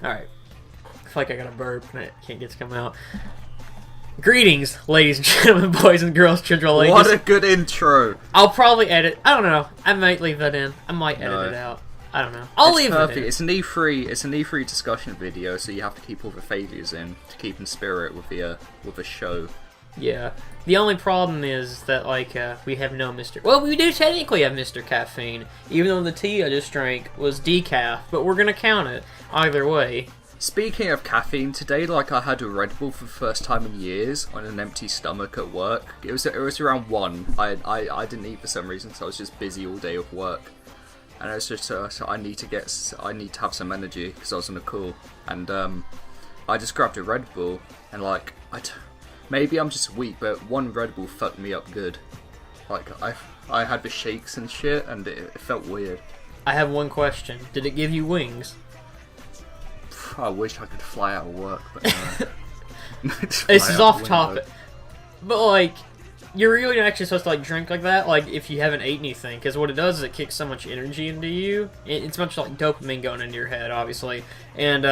Alright. I feel like I got a burp and it can't get to come out. Greetings, ladies and gentlemen, boys and girls, children, ladies. What a good intro. I'll probably edit. I don't know. I might leave that in. I might edit it out. I don't know. I'll leave it in. It's an E3. It's an E3 discussion video, so you have to keep all the failures in to keep in spirit with the show. Yeah. The only problem is that like we have no Mr. Well, we do technically have Mr. Caffeine, even though the tea I just drank was decaf, but we're gonna count it either way. Speaking of caffeine, today, like, I had a Red Bull for the first time in years on an empty stomach at work. It was around 1. I didn't eat for some reason, so I was just busy all day with work. And I was just so I need to have some energy because I was on a call. And I just grabbed a Red Bull and like maybe I'm just weak, but one Red Bull fucked me up good. Like I had the shakes and shit, and it felt weird. I have one question. Did it give you wings? I wish I could fly out of work, but no. This is off topic. But, like, you're really not actually supposed to, like, drink like that, like, if you haven't ate anything. Because what it does is it kicks so much energy into you. It's much like dopamine going into your head, obviously. And,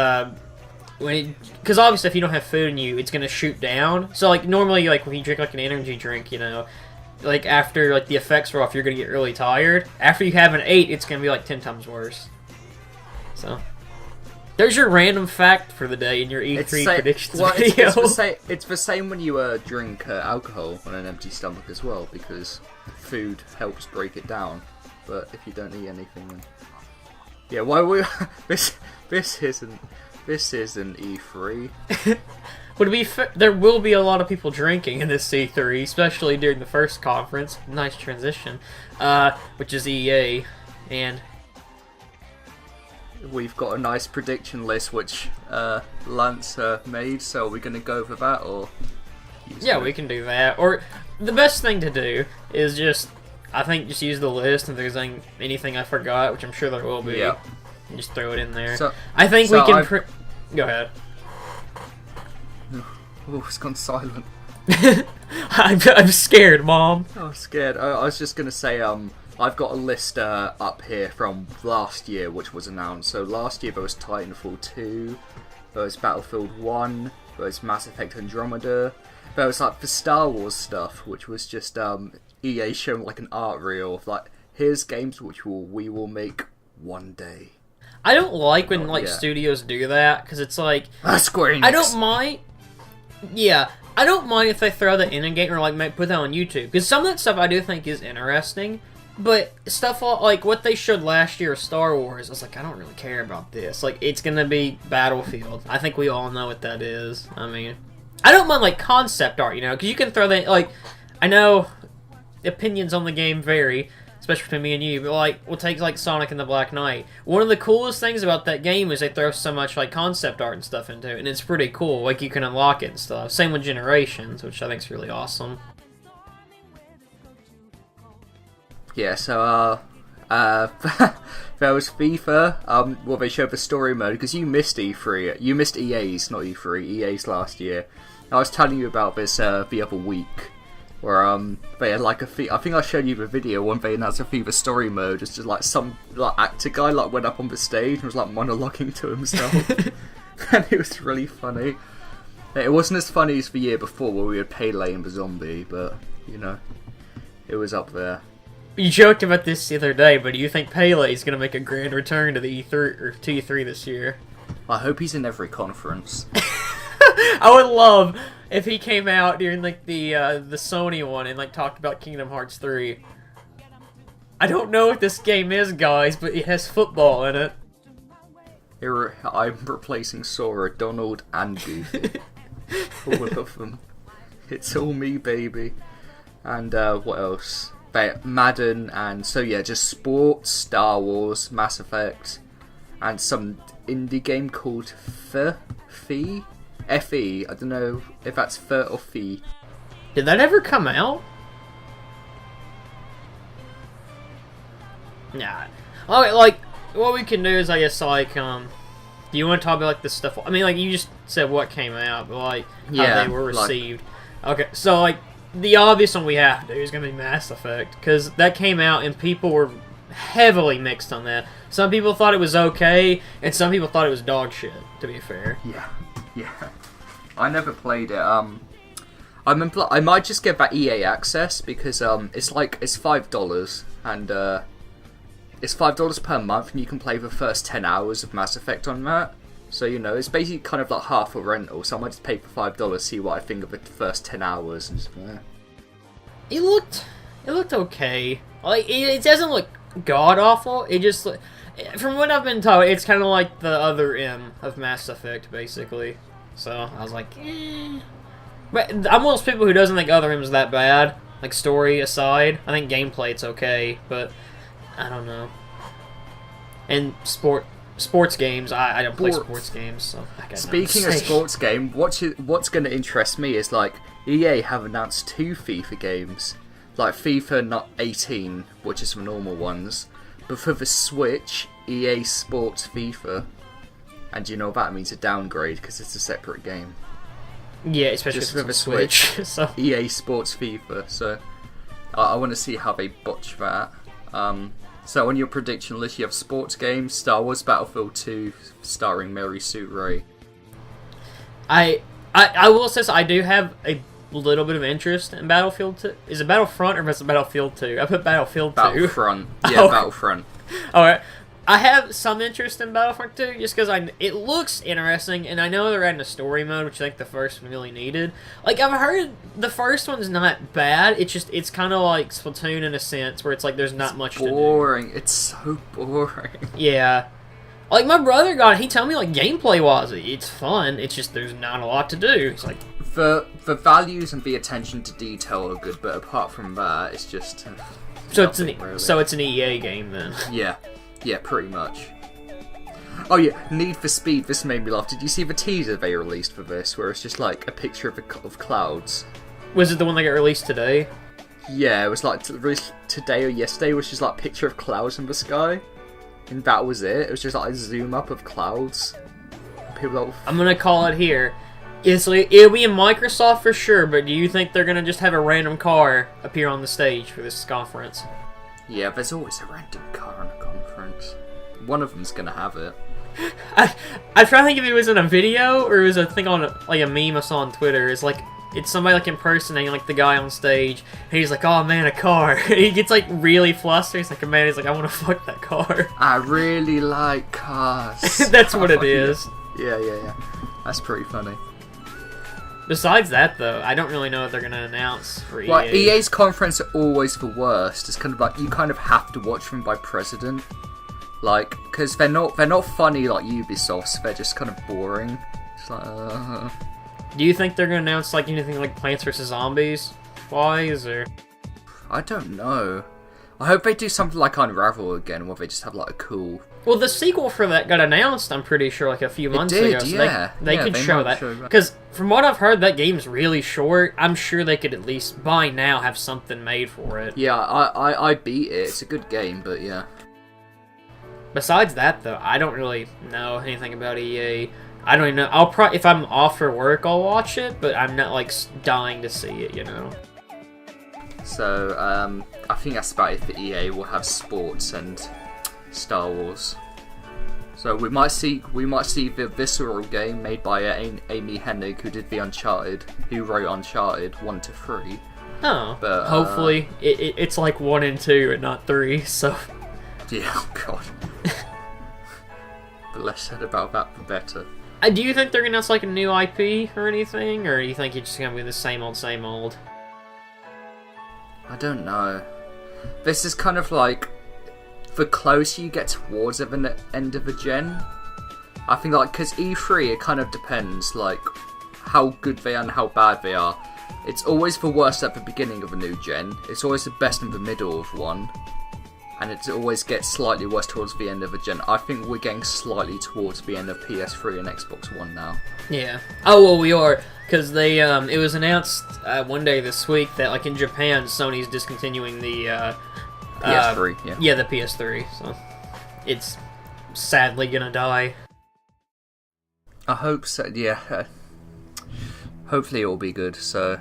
because obviously if you don't have food in you, it's going to shoot down. So, like, normally, like, when you drink, like, an energy drink, you know, like, after, like, the effects are off, you're going to get really tired. After you haven't ate, it's going to be, like, 10 times worse. So... There's your random fact for the day in your E3 predictions video. It's the same when you drink alcohol on an empty stomach as well, because food helps break it down. But if you don't eat anything, then yeah, why we this isn't E3. There will be a lot of people drinking in this E3, especially during the first conference. Nice transition, which is EA, and. We've got a nice prediction list which Lance made, so we're going to go for that, or... Yeah, we can do that. Or, the best thing to do is just use the list, and if there's anything I forgot, which I'm sure there will be, yeah. Just throw it in there. So, I think we can... Go ahead. Oh, it's gone silent. I'm scared, Mom. I'm scared. I was just going to say, I've got a list up here from last year, which was announced. So last year there was Titanfall 2, there was Battlefield 1, there was Mass Effect Andromeda, there was like the Star Wars stuff, which was just EA showing like an art reel of like, here's games which we will make one day. I don't like when like studios do that, because it's like... Square Enix. I don't mind... Yeah, I don't mind if they throw that in a game or like put that on YouTube, because some of that stuff I do think is interesting. But stuff like what they showed last year of Star Wars, I was like, I don't really care about this. Like, it's gonna be Battlefield. I think we all know what that is. I mean, I don't mind like concept art, you know, because you can throw that. Like, I know opinions on the game vary, especially between me and you. But like, we'll take like Sonic and the Black Knight. One of the coolest things about that game is they throw so much like concept art and stuff into it, and it's pretty cool. Like, you can unlock it and stuff. Same with Generations, which I think is really awesome. Yeah, so, there was FIFA, well, they showed the story mode, because you missed E3, you missed EA's, not E3, EA's last year. I was telling you about this, the other week, where, they had, like, I think I showed you the video when they announced a FIFA story mode. It's just, like, some, like, actor guy, like, went up on the stage and was, like, monologuing to himself, and it was really funny. It wasn't as funny as the year before, where we had Pele and the zombie, but, you know, it was up there. You joked about this the other day, but do you think Pele's going to make a grand return to the E3 or to E3 this year? I hope he's in every conference. I would love if he came out during like the Sony one and like talked about Kingdom Hearts 3. I don't know what this game is, guys, but it has football in it. I'm replacing Sora, Donald, and Goofy. All of them. It's all me, baby. And what else? Madden, and so yeah, just sports, Star Wars, Mass Effect, and some indie game called Fe. F-E, I don't know if that's Fe or Fee. Did that ever come out? Nah. Okay, like, what we can do is, I guess, like, do you want to talk about, like, the stuff? I mean, like, you just said what came out, but, like, how they were received. Like, okay, so, like, the obvious one we have to do is going to be Mass Effect, because that came out and people were heavily mixed on that. Some people thought it was okay, and some people thought it was dog shit, to be fair. Yeah. I never played it. I might just get that EA access because it's $5 and it's $5 per month, and you can play the first 10 hours of Mass Effect on that. So it's basically kind of like half a rental. So I might just pay for $5, see what I think of the first 10 hours, and just, It looked okay. Like it doesn't look god awful. It just, from what I've been told, it's kind of like the other M of Mass Effect, basically. So I was like, But I'm one of those people who doesn't think Other M's that bad. Like, story aside, I think gameplay it's okay, but I don't know. And sports games, I don't play sports games, so I got Speaking of sports game, what's going to interest me is like EA have announced 2 FIFA games, like FIFA not 18, which is the normal ones, but for the Switch, EA Sports FIFA, and you know what that means, a downgrade because it's a separate game. Yeah, especially just with the Switch. So EA Sports FIFA. So I want to see how they botch that. So on your prediction list, you have sports games, Star Wars Battlefield 2, starring Mary Sue Ray. I will say I do have a little bit of interest in Battlefield 2. Is it Battlefront or is it Battlefield 2? I put Battlefield 2. Battlefront. Yeah, Battlefront. Alright. I have some interest in Battlefront 2 just because it looks interesting, and I know they're adding a story mode, which I think the first one really needed. Like, I've heard the first one's not bad, it's kind of like Splatoon in a sense, where it's like there's not much to do. Boring. It's so boring. Yeah. Like, my brother got it, he told me, like, gameplay-wise, it's fun, it's just there's not a lot to do. It's like... The values and the attention to detail are good, but apart from that, it's just... So it's an EA game, then. Yeah, pretty much. Oh yeah, Need for Speed, this made me laugh. Did you see the teaser they released for this, where it's just like a picture of clouds? Was it the one that got released today? Yeah, it was like released today or yesterday, which is like a picture of clouds in the sky. And that was it. It was just like a zoom up of clouds. People like, I'm gonna call it here. It'll be in Microsoft for sure, but do you think they're gonna just have a random car appear on the stage for this conference? Yeah, there's always a random car on a conference. One of them's gonna have it. I try to think if it was in a video or it was a thing on like a meme I saw on Twitter. It's somebody like impersonating like the guy on stage, and he's like, "Oh man, a car!" And he gets like really flustered. He's like, "Man," he's like, "I want to fuck that car." I really like cars. That's what it is. Yeah. That's pretty funny. Besides that, though, I don't really know what they're gonna announce for EA. Well, EA's conference are always the worst. It's kind of like you kind of have to watch them by precedent, like because they're not funny like Ubisoft's. They're just kind of boring. It's like. Do you think they're gonna announce like anything like Plants vs Zombies? Wise or? I don't know. I hope they do something like Unravel again, where they just have like a cool. Well, the sequel for that got announced, I'm pretty sure, like a few months ago. So yeah. They could show that. Because from what I've heard, that game's really short. I'm sure they could at least, by now, have something made for it. Yeah, I beat it. It's a good game, but yeah. Besides that, though, I don't really know anything about EA. I don't even know. If I'm off for work, I'll watch it, but I'm not, like, dying to see it, you know? So, I think that's about it for EA. We'll have sports and Star Wars. So we might see the visceral game made by Amy Hennig, who did who wrote Uncharted 1 to 3. Oh, but hopefully it's like 1 and 2 and not 3. So yeah, oh god. The less said about that, the better. Do you think they're gonna announce like a new IP or anything, or do you think it's just gonna be the same old, same old? I don't know. This is kind of like the closer you get towards the end of a gen. I think like because E3 it kind of depends like how good they are and how bad they are. It's always the worst at the beginning of a new gen. It's always the best in the middle of one. And it always gets slightly worse towards the end of a gen. I think we're getting slightly towards the end of PS3 and Xbox One now. Yeah. Oh, well, we are. Because they, it was announced one day this week that, like, in Japan, Sony's discontinuing the, PS3, yeah. Yeah, the PS3. So, it's sadly gonna die. I hope so, yeah. Hopefully it will be good, so...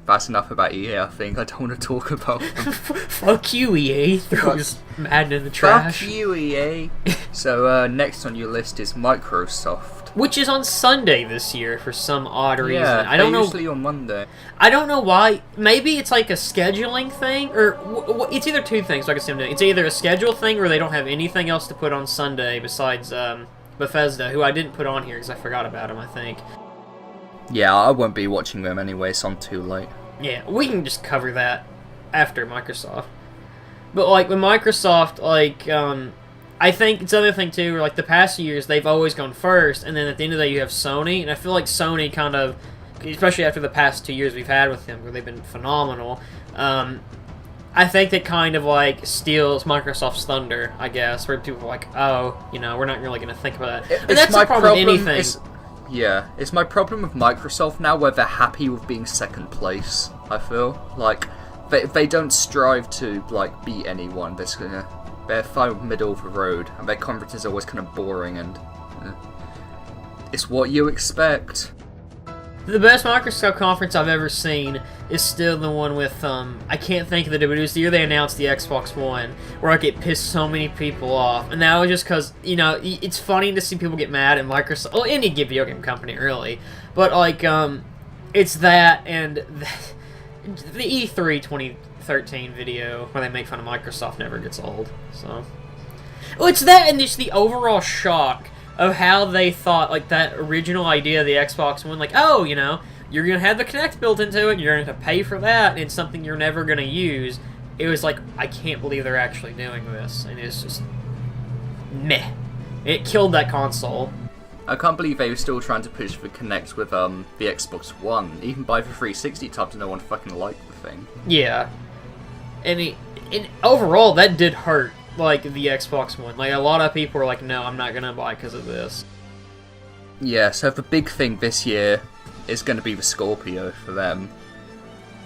That's enough about EA, I think. I don't want to talk about them. Fuck you, EA. Throws Madden in the trash. Fuck you, EA. So, next on your list is Microsoft. Which is on Sunday this year for some odd reason. Yeah, I don't know. Usually on Monday. I don't know why. Maybe it's like a scheduling thing, or it's either two things. Like I said, it's either a schedule thing, or they don't have anything else to put on Sunday besides Bethesda, who I didn't put on here because I forgot about him, I think. Yeah, I won't be watching them anyway, so I'm too late. Yeah, we can just cover that after Microsoft. But, like, with Microsoft, like, I think it's another thing, too, where, like, the past years, they've always gone first, and then at the end of the day, you have Sony, and I feel like Sony kind of, especially after the past 2 years we've had with them, where they've been phenomenal, I think that kind of, like, steals Microsoft's thunder, I guess, where people are like, oh, you know, we're not really going to think about that. And that's the problem with anything. Yeah, it's my problem with Microsoft now, where they're happy with being second place, I feel. Like, they don't strive to, like, beat anyone. They're fine middle of the road, and their conferences are always kind of boring, and it's what you expect. The best Microsoft conference I've ever seen is still the one with, I can't think of the date, but it was the year they announced the Xbox One, where like, it pissed so many people off. And that was just because, you know, it's funny to see people get mad at Microsoft, well, any video game company, really. But, like, it's that and the E3 2013 video where they make fun of Microsoft never gets old, so. Well, it's that and just the overall shock of how they thought, like, that original idea of the Xbox One, like, oh, you know, you're going to have the Kinect built into it, you're going to have to pay for that, and it's something you're never going to use. It was like, I can't believe they're actually doing this, and it's just meh. It killed that console. I can't believe they were still trying to push the Kinect with the Xbox One. Even by the 360 times, no one fucking liked the thing. Yeah. And overall, that did hurt. Like, the Xbox One. Like, a lot of people were like, no, I'm not gonna buy because of this. Yeah, so the big thing this year is going to be the Scorpio for them.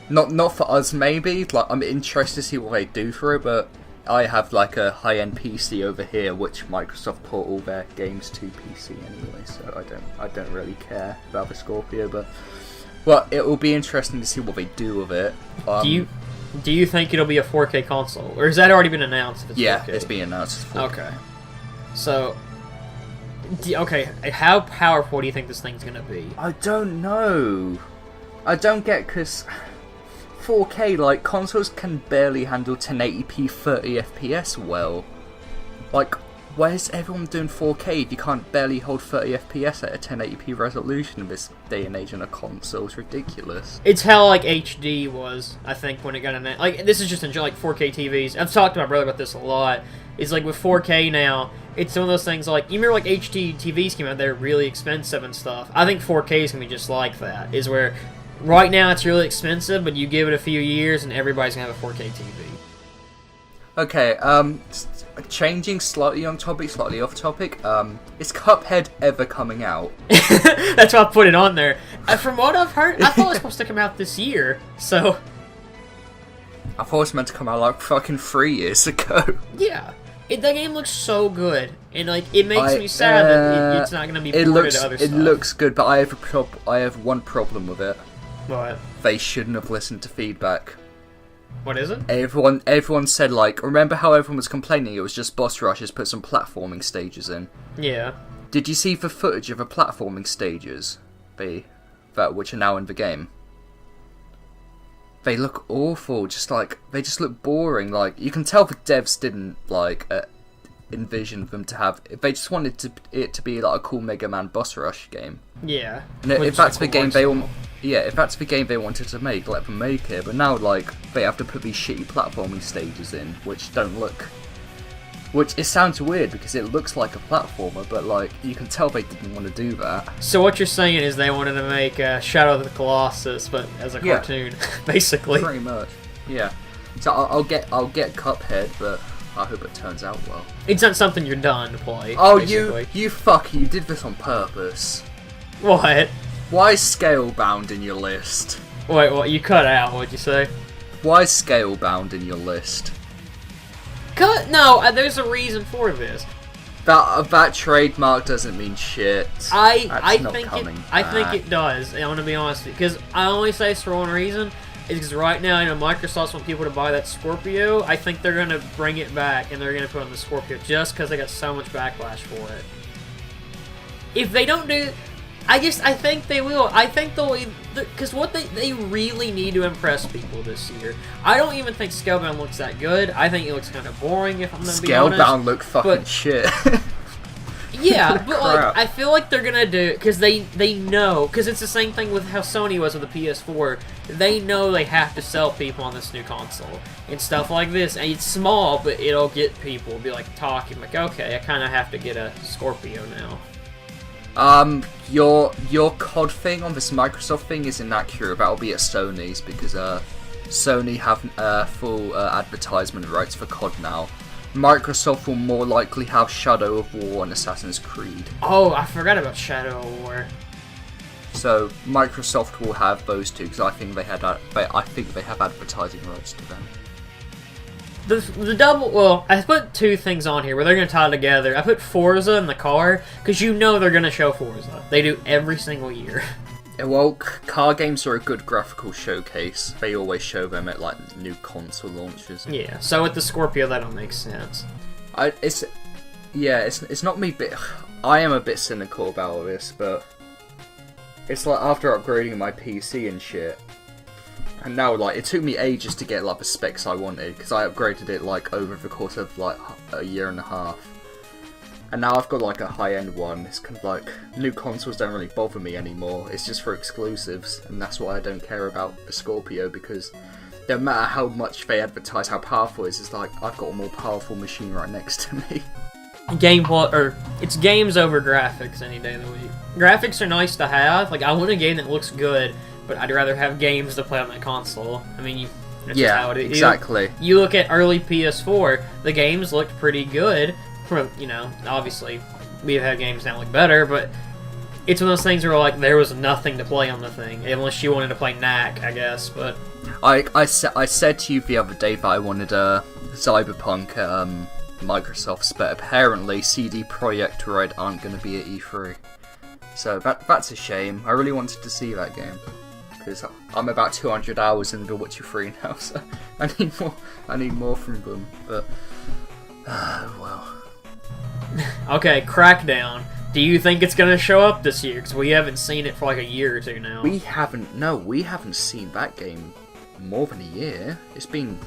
Not for us, maybe. Like, I'm interested to see what they do for it, but I have, like, a high-end PC over here, which Microsoft port all their games to PC anyway, so I don't really care about the Scorpio, but... Well, it will be interesting to see what they do with it. Do you think it'll be a 4K console? Or has that already been announced? If it's yeah, 4K? It's been announced as 4K. Okay. So, how powerful do you think this thing's going to be? I don't know. I don't get, because 4K, like, consoles can barely handle 1080p 30 FPS well. Like, where's everyone doing 4K if you can't barely hold 30 FPS at a 1080p resolution in this day and age on a console? It's ridiculous. It's how, like, HD was, I think, when it got announced. Like, this is just in, like, 4K TVs. I've talked to my brother about this a lot. It's like, with 4K now, it's one of those things, like, you remember, like, HD TVs came out, they're really expensive and stuff. I think 4K is going to be just like that, is where, right now, it's really expensive, but you give it a few years, and everybody's going to have a 4K TV. Okay, changing slightly on topic, slightly off topic, is Cuphead ever coming out? That's why I put it on there. From what I've heard, I thought it was supposed to come out this year, so... I thought it was meant to come out like fucking 3 years ago. Yeah. That game looks so good, and like it makes me sad that it's not going to be ported to other stuff. It looks good, but I have one problem with it. What? They shouldn't have listened to feedback. What is it? Everyone said, like, remember how everyone was complaining it was just boss rushes, put some platforming stages in? Yeah. Did you see the footage of the platforming stages, which are now in the game? They look awful, they just look boring, like, you can tell the devs didn't, like, envision them to have, they just wanted it to be, like, a cool Mega Man boss rush game. Yeah. And if that's the game if that's the game they wanted to make, let them make it, but now, like, they have to put these shitty platforming stages in, which don't look... Which, it sounds weird, because it looks like a platformer, but, like, you can tell they didn't want to do that. So what you're saying is they wanted to make Shadow of the Colossus, but as a cartoon, basically. Pretty much, yeah. So I'll get Cuphead, but I hope it turns out well. It's not something you're done to play, Oh, basically. you did this on purpose. What? Why is Scalebound in your list? Wait, what? You cut out, what'd you say? Why is Scalebound in your list? No, there's a reason for this. That trademark doesn't mean shit. I not think coming it does. I want to be honest, because I only say this for one reason. Is because right now, Microsoft wants people to buy that Scorpio. I think they're gonna bring it back and they're gonna put on the Scorpio just because they got so much backlash for it. If they don't do, I think they will. I think they'll, because what they really need to impress people this year. I don't even think Scalebound looks that good. I think it looks kind of boring. If I'm gonna be honest, Scalebound look fucking shit. Yeah, but like I feel like they're gonna do it because they know, because it's the same thing with how Sony was with the PS4. They know they have to sell people on this new console and stuff like this. And it's small, but it'll get people be like talking like, okay, I kind of have to get a Scorpio now. Your COD thing on this Microsoft thing is inaccurate. That'll be at Sony's because Sony have full advertisement rights for COD now. Microsoft will more likely have Shadow of War and Assassin's Creed. Oh, I forgot about Shadow of War. So Microsoft will have those two because I think they have advertising rights to them. The double, well, I put two things on here where they're going to tie together. I put Forza in the car because they're going to show Forza. They do every single year. Well, car games are a good graphical showcase. They always show them at like new console launches. Yeah, so with the Scorpio, that don't make sense. It's not me. I am a bit cynical about this, but it's like after upgrading my PC and shit, and now like it took me ages to get like the specs I wanted because I upgraded it like over the course of like a year and a half. And now I've got like a high-end one. It's kind of like new consoles don't really bother me anymore. It's just for exclusives, and that's why I don't care about the Scorpio because no matter how much they advertise how powerful it is, it's like I've got a more powerful machine right next to me. It's games over graphics any day of the week. Graphics are nice to have. Like I want a game that looks good, but I'd rather have games to play on my console. I mean, that's just how it is. Exactly. You look at early PS4, the games looked pretty good. Obviously, we've had games that look better, but it's one of those things where like there was nothing to play on the thing, unless you wanted to play Knack, I guess. But I said to you the other day that I wanted a Cyberpunk Microsoft's, but apparently CD Projekt Red aren't going to be at E3, so that's a shame. I really wanted to see that game because I'm about 200 hours into Witcher 3 now, so I need more from them. But well. Okay, Crackdown. Do you think it's gonna show up this year? Because we haven't seen it for like a year or two now. We haven't seen that game more than a year. It's been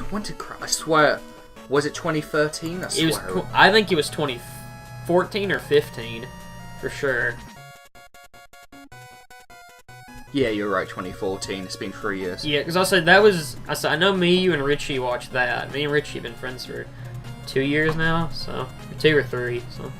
I swear, was it 2013? I think it was 2014 or 15, for sure. Yeah, you're right. 2014. It's been 3 years. Yeah, because I know me, you, and Richie watched that. Me and Richie have been friends for 2 years now, so 2 or 3. So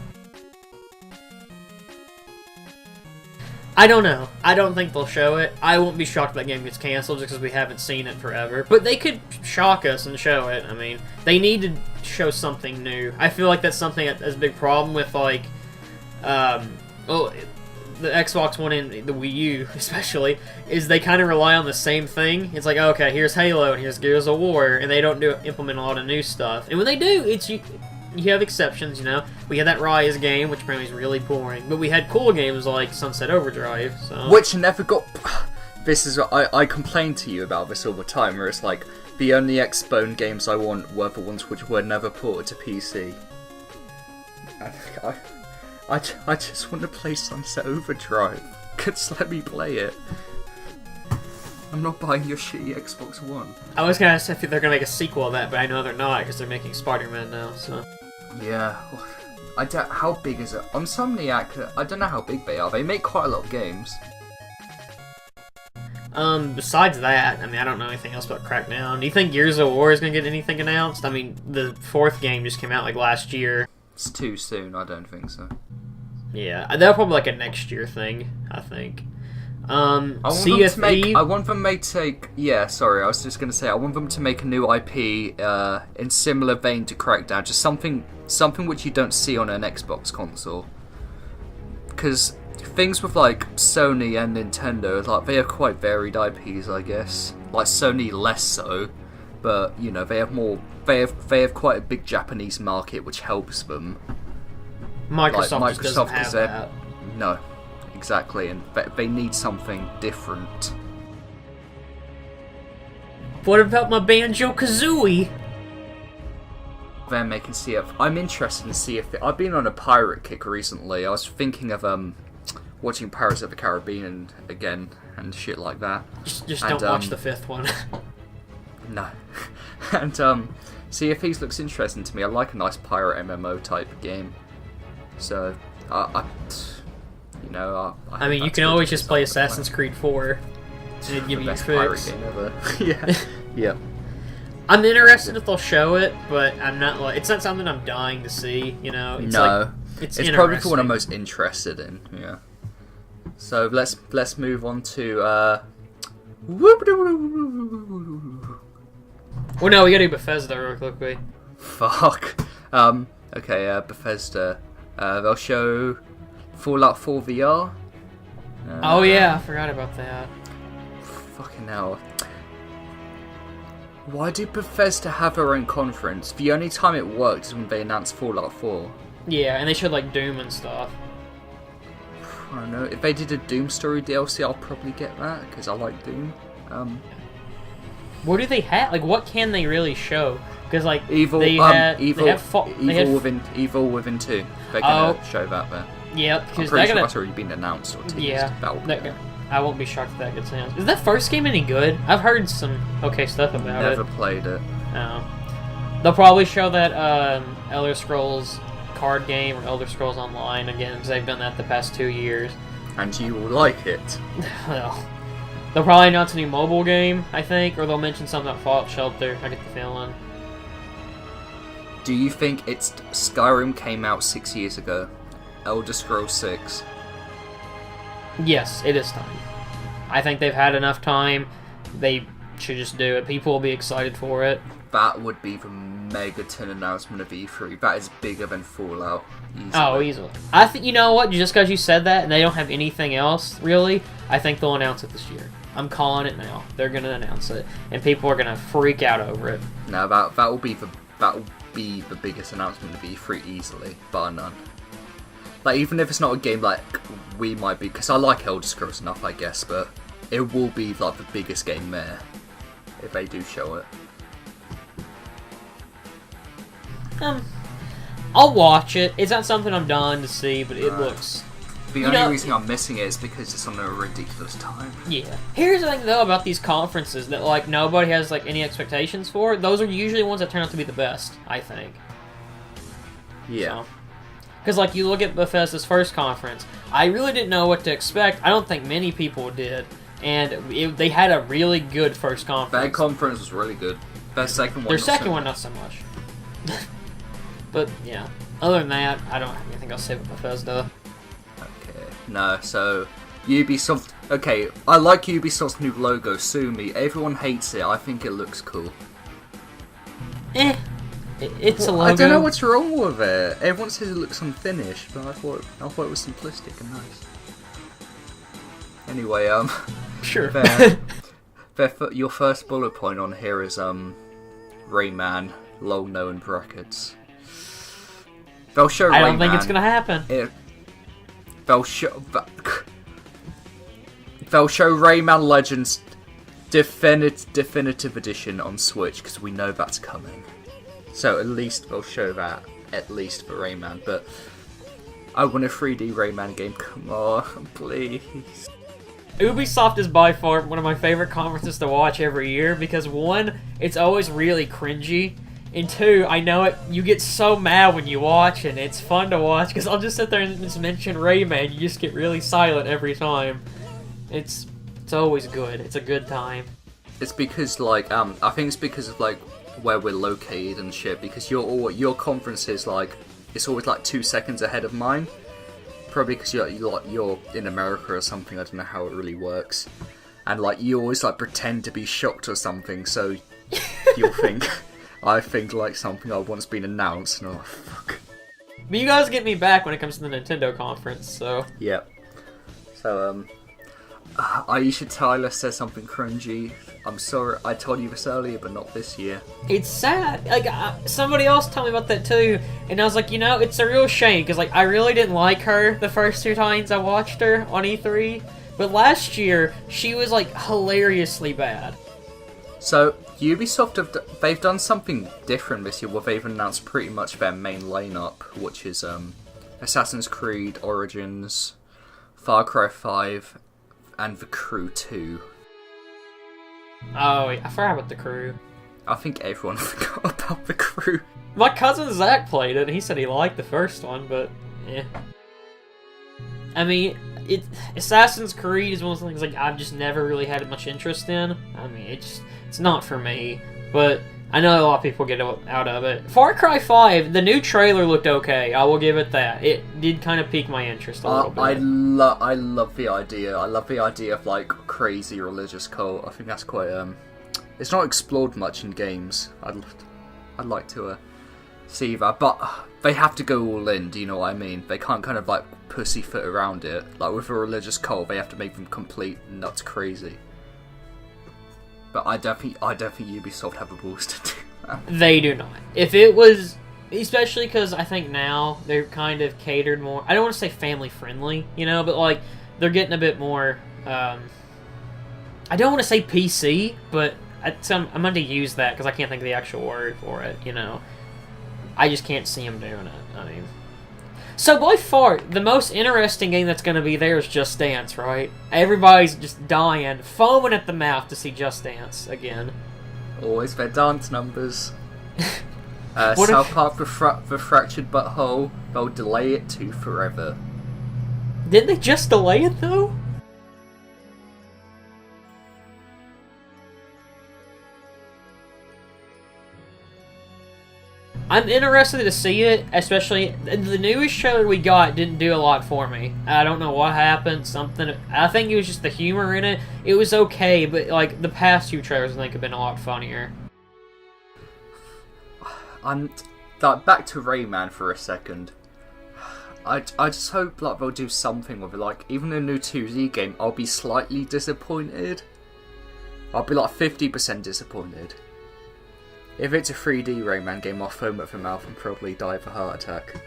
I don't know. I don't think they'll show it. I won't be shocked if that game gets canceled just because we haven't seen it forever. But they could shock us and show it. I mean, they need to show something new. I feel like that's something that's a big problem with like, the Xbox One and the Wii U especially, is they kind of rely on the same thing. It's like, okay, here's Halo and here's Gears of War, and they don't implement a lot of new stuff. And when they do, you have exceptions, We had that Rise game, which apparently is really boring, but we had cool games like Sunset Overdrive, so... Which never got... This is... I complain to you about this all the time, where it's like, the only Xbone games I want were the ones which were never ported to PC. I just want to play Sunset Overdrive. Just let me play it. I'm not buying your shitty Xbox One. I was gonna say if they're gonna make a sequel of that, but I know they're not because they're making Spider-Man now. So. Yeah. How big is it? Insomniac, I don't know how big they are. They make quite a lot of games. Besides that, I mean, I don't know anything else about Crackdown. Do you think Gears of War is gonna get anything announced? I mean, the 4th game just came out like last year. It's too soon. I don't think so. Yeah, that'll probably like a next year thing, I think. I want them to take. Yeah, sorry, I was just gonna say I want them to make a new IP in similar vein to Crackdown, just something which you don't see on an Xbox console. Because things with like Sony and Nintendo, like they have quite varied IPs, I guess. Like Sony less so, but they have more. They have quite a big Japanese market, which helps them. Microsoft just doesn't have 'cause that. No, exactly, and they need something different. What about my Banjo-Kazooie? They're making CF. I'm interested in CF. I've been on a pirate kick recently. I was thinking of watching Pirates of the Caribbean again and shit like that. Just don't watch the 5th one. No. And Sea of Thieves looks interesting to me. I like a nice pirate MMO type game. So I mean, you can always just play Assassin's Creed 4. And give you your pirate fix. game ever. Yeah. Yeah. I'm interested if they'll show it, but I'm not like it's not something I'm dying to see. You know, it's it's probably the one I'm most interested in. Yeah. So let's move on to. Well, no, we gotta do Bethesda real quickly. Fuck. Okay. Bethesda. They'll show Fallout 4 VR. Oh yeah, I forgot about that. Fucking hell. Why do Bethesda have their own conference? The only time it worked is when they announced Fallout 4. Yeah, and they showed like Doom and stuff. I don't know. If they did a Doom story DLC, I'll probably get that because I like Doom. What do they have? Like, what can they really show? Because like Evil Within 2. They're gonna show that there. Yep, I'm because pretty sure that's already been announced or teased. Yeah, That I won't be shocked if that gets announced. Is that first game any good? I've heard some okay stuff about it. Never played it. Oh. They'll probably show that Elder Scrolls card game or Elder Scrolls Online again, because they've done that the past 2 years. And you will like it. Well, they'll probably announce a new mobile game, I think, or they'll mention something about Fallout Shelter. I get the feeling. Do you think Skyrim came out 6 years ago? Elder Scrolls 6. Yes, it is time. I think they've had enough time. They should just do it. People will be excited for it. That would be the megaton announcement of E3. That is bigger than Fallout. Easily. Oh, easily. I think, you know what, just because you said that and they don't have anything else, really, I think they'll announce it this year. I'm calling it now. They're going to announce it. And people are going to freak out over it. No, that will be the biggest announcement of E3 easily, bar none. Like, even if it's not a game like we might be, because I like Elder Scrolls enough, I guess, but it will be like the biggest game there if they do show it. I'll watch it. It's not something I'm dying to see, but it looks. The only reason I'm missing it is because it's on a ridiculous time. Yeah. Here's the thing though about these conferences that like nobody has like any expectations for. Those are usually the ones that turn out to be the best, I think. Yeah. Because, like, you look at Bethesda's first conference, I really didn't know what to expect. I don't think many people did. And they had a really good first conference. Their conference was really good. Their second one, Their second one, not so much. But, yeah. Other than that, I don't have anything else to say about Bethesda. Okay. No, so... Ubisoft... Okay, I like Ubisoft's new logo, Sue Me. Everyone hates it. I think it looks cool. It's a logo. I don't know what's wrong with it. Everyone says it looks unfinished, but I thought it was simplistic and nice. Anyway, sure. Your first bullet point on here is Rayman, lol, no in brackets. They'll show. I don't think it's gonna happen. They'll show Rayman Legends Definitive Edition on Switch because we know that's coming. So at least they'll show that, at least for Rayman, but I want a 3D Rayman game, come on, please. Ubisoft is by far one of my favorite conferences to watch every year, because one, it's always really cringy, and two, I know it, you get so mad when you watch, and it's fun to watch, because I'll just sit there and just mention Rayman, you just get really silent every time. It's always good, it's a good time. It's because, like, I think it's because of, like, where we're located and shit, because your conference is like, it's always like 2 seconds ahead of mine, probably because you're in America or something. I don't know how it really works, and like you always like pretend to be shocked or something, so you'll think I think like something I've once been announced, and oh fuck. But you guys get me back when it comes to the Nintendo conference, so yeah. So Aisha Tyler says something cringy. I'm sorry, I told you this earlier, but not this year. It's sad. Like, somebody else told me about that too, and I was like, you know, it's a real shame, because, like, I really didn't like her the first 2 times I watched her on E3, but last year, she was, like, hilariously bad. So, Ubisoft, they've done something different this year, where they've announced pretty much their main lineup, which is, Assassin's Creed Origins, Far Cry 5, and The Crew 2. Oh, I forgot about The Crew. I think everyone forgot about The Crew. My cousin Zach played it, and he said he liked the first one, but, yeah. I mean, Assassin's Creed is one of those things, like, I've just never really had much interest in. I mean, it's not for me, but I know a lot of people get out of it. Far Cry 5, the new trailer looked okay, I will give it that. It did kind of pique my interest a little bit. I love the idea. I love the idea of, like, crazy religious cult. I think that's quite, it's not explored much in games. I'd like to, see that, but they have to go all in, do you know what I mean? They can't kind of, like, pussyfoot around it. Like, with a religious cult, they have to make them complete nuts crazy. But I don't think Ubisoft have the balls to do that. They do not. If it was, especially because I think now they're kind of catered more, I don't want to say family friendly, you know, but, like, they're getting a bit more, I don't want to say PC, but I'm going to use that because I can't think of the actual word for it, you know. I just can't see them doing it. I mean, so by far, the most interesting game that's going to be there is Just Dance, right? Everybody's just dying, foaming at the mouth to see Just Dance again. Always their dance numbers. South Park, the Fractured Butthole, they'll delay it to forever. Didn't they just delay it, though? I'm interested to see it, especially the newest trailer we got didn't do a lot for me. I don't know what happened, I think it was just the humor in it. It was okay, but, like, the past 2 trailers I think have been a lot funnier. Back to Rayman for a second. I just hope, like, they'll do something with it. Like, even the new 2D game, I'll be slightly disappointed. I'll be like 50% disappointed. If it's a 3D Rayman game, I'll foam at the mouth and probably die of a heart attack.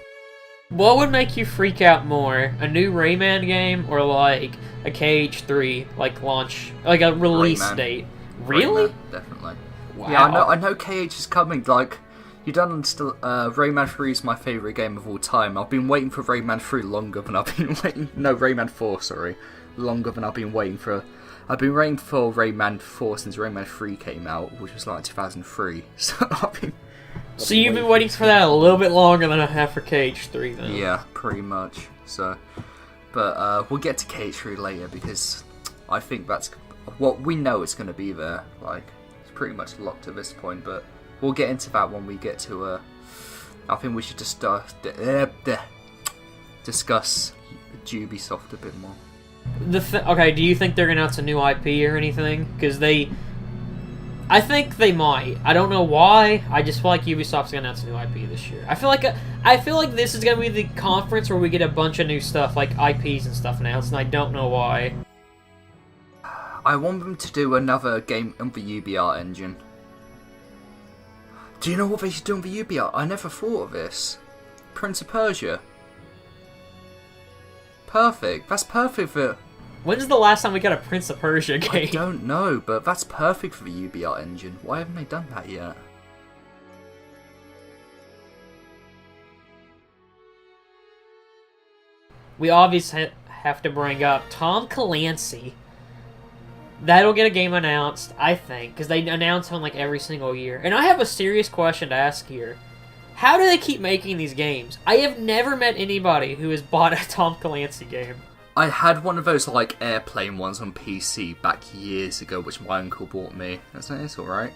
What would make you freak out more? A new Rayman game or, like, a KH3, like, launch, like a release Rayman. Date? Really? Rayman, definitely. Wow. Yeah, I know KH is coming. Like, you don't understand. Rayman 3 is my favourite game of all time. I've been waiting for Rayman 3 longer than I've been waiting. No, Rayman 4, sorry. Longer than I've been waiting for. I've been waiting for Rayman 4 since Rayman 3 came out, which was like 2003. So you've been waiting for that a little bit longer than I have for KH3 then. Yeah, pretty much. So, but we'll get to KH3 later because I think that's what we know it's going to be there. Like, it's pretty much locked at this point, but we'll get into that when we get to. I think we should just discuss Ubisoft a bit more. Okay, do you think they're gonna announce a new IP or anything? Because I think they might. I don't know why. I just feel like Ubisoft's gonna announce a new IP this year. I feel like this is gonna be the conference where we get a bunch of new stuff, like IPs and stuff announced, and I don't know why. I want them to do another game on the UbiArt engine. Do you know what they should do on the UbiArt? I never thought of this. Prince of Persia. Perfect. That's perfect for... When's the last time we got a Prince of Persia game? I don't know, but that's perfect for the UbiArt engine. Why haven't they done that yet? We obviously have to bring up Tom Clancy. That'll get a game announced, I think, because they announce one like every single year. And I have a serious question to ask here. How do they keep making these games? I have never met anybody who has bought a Tom Clancy game. I had one of those like airplane ones on PC back years ago, which my uncle bought me. It's alright.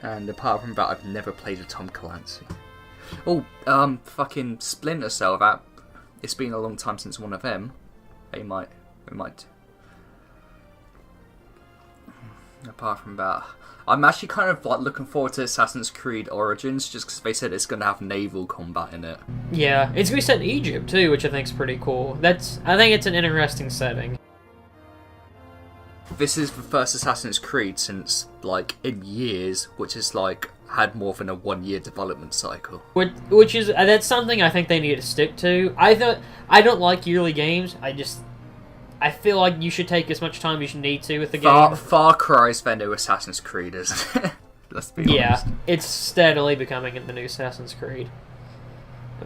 And apart from that, I've never played a Tom Clancy. Oh, fucking Splinter Cell, that... It's been a long time since one of them. They might... Apart from that... I'm actually kind of like looking forward to Assassin's Creed Origins, just because they said it's going to have naval combat in it. Yeah, it's going to be set in Egypt too, which I think is pretty cool. I think it's an interesting setting. this is the first Assassin's Creed since, like, in years, which is, like, had more than a 1-year development cycle. Which is, that's something I think they need to stick to. I don't like yearly games. I feel like you should take as much time as you need to with the game. Far Cry's their new Assassin's Creed, isn't it? Let's be honest. Yeah, it's steadily becoming the new Assassin's Creed.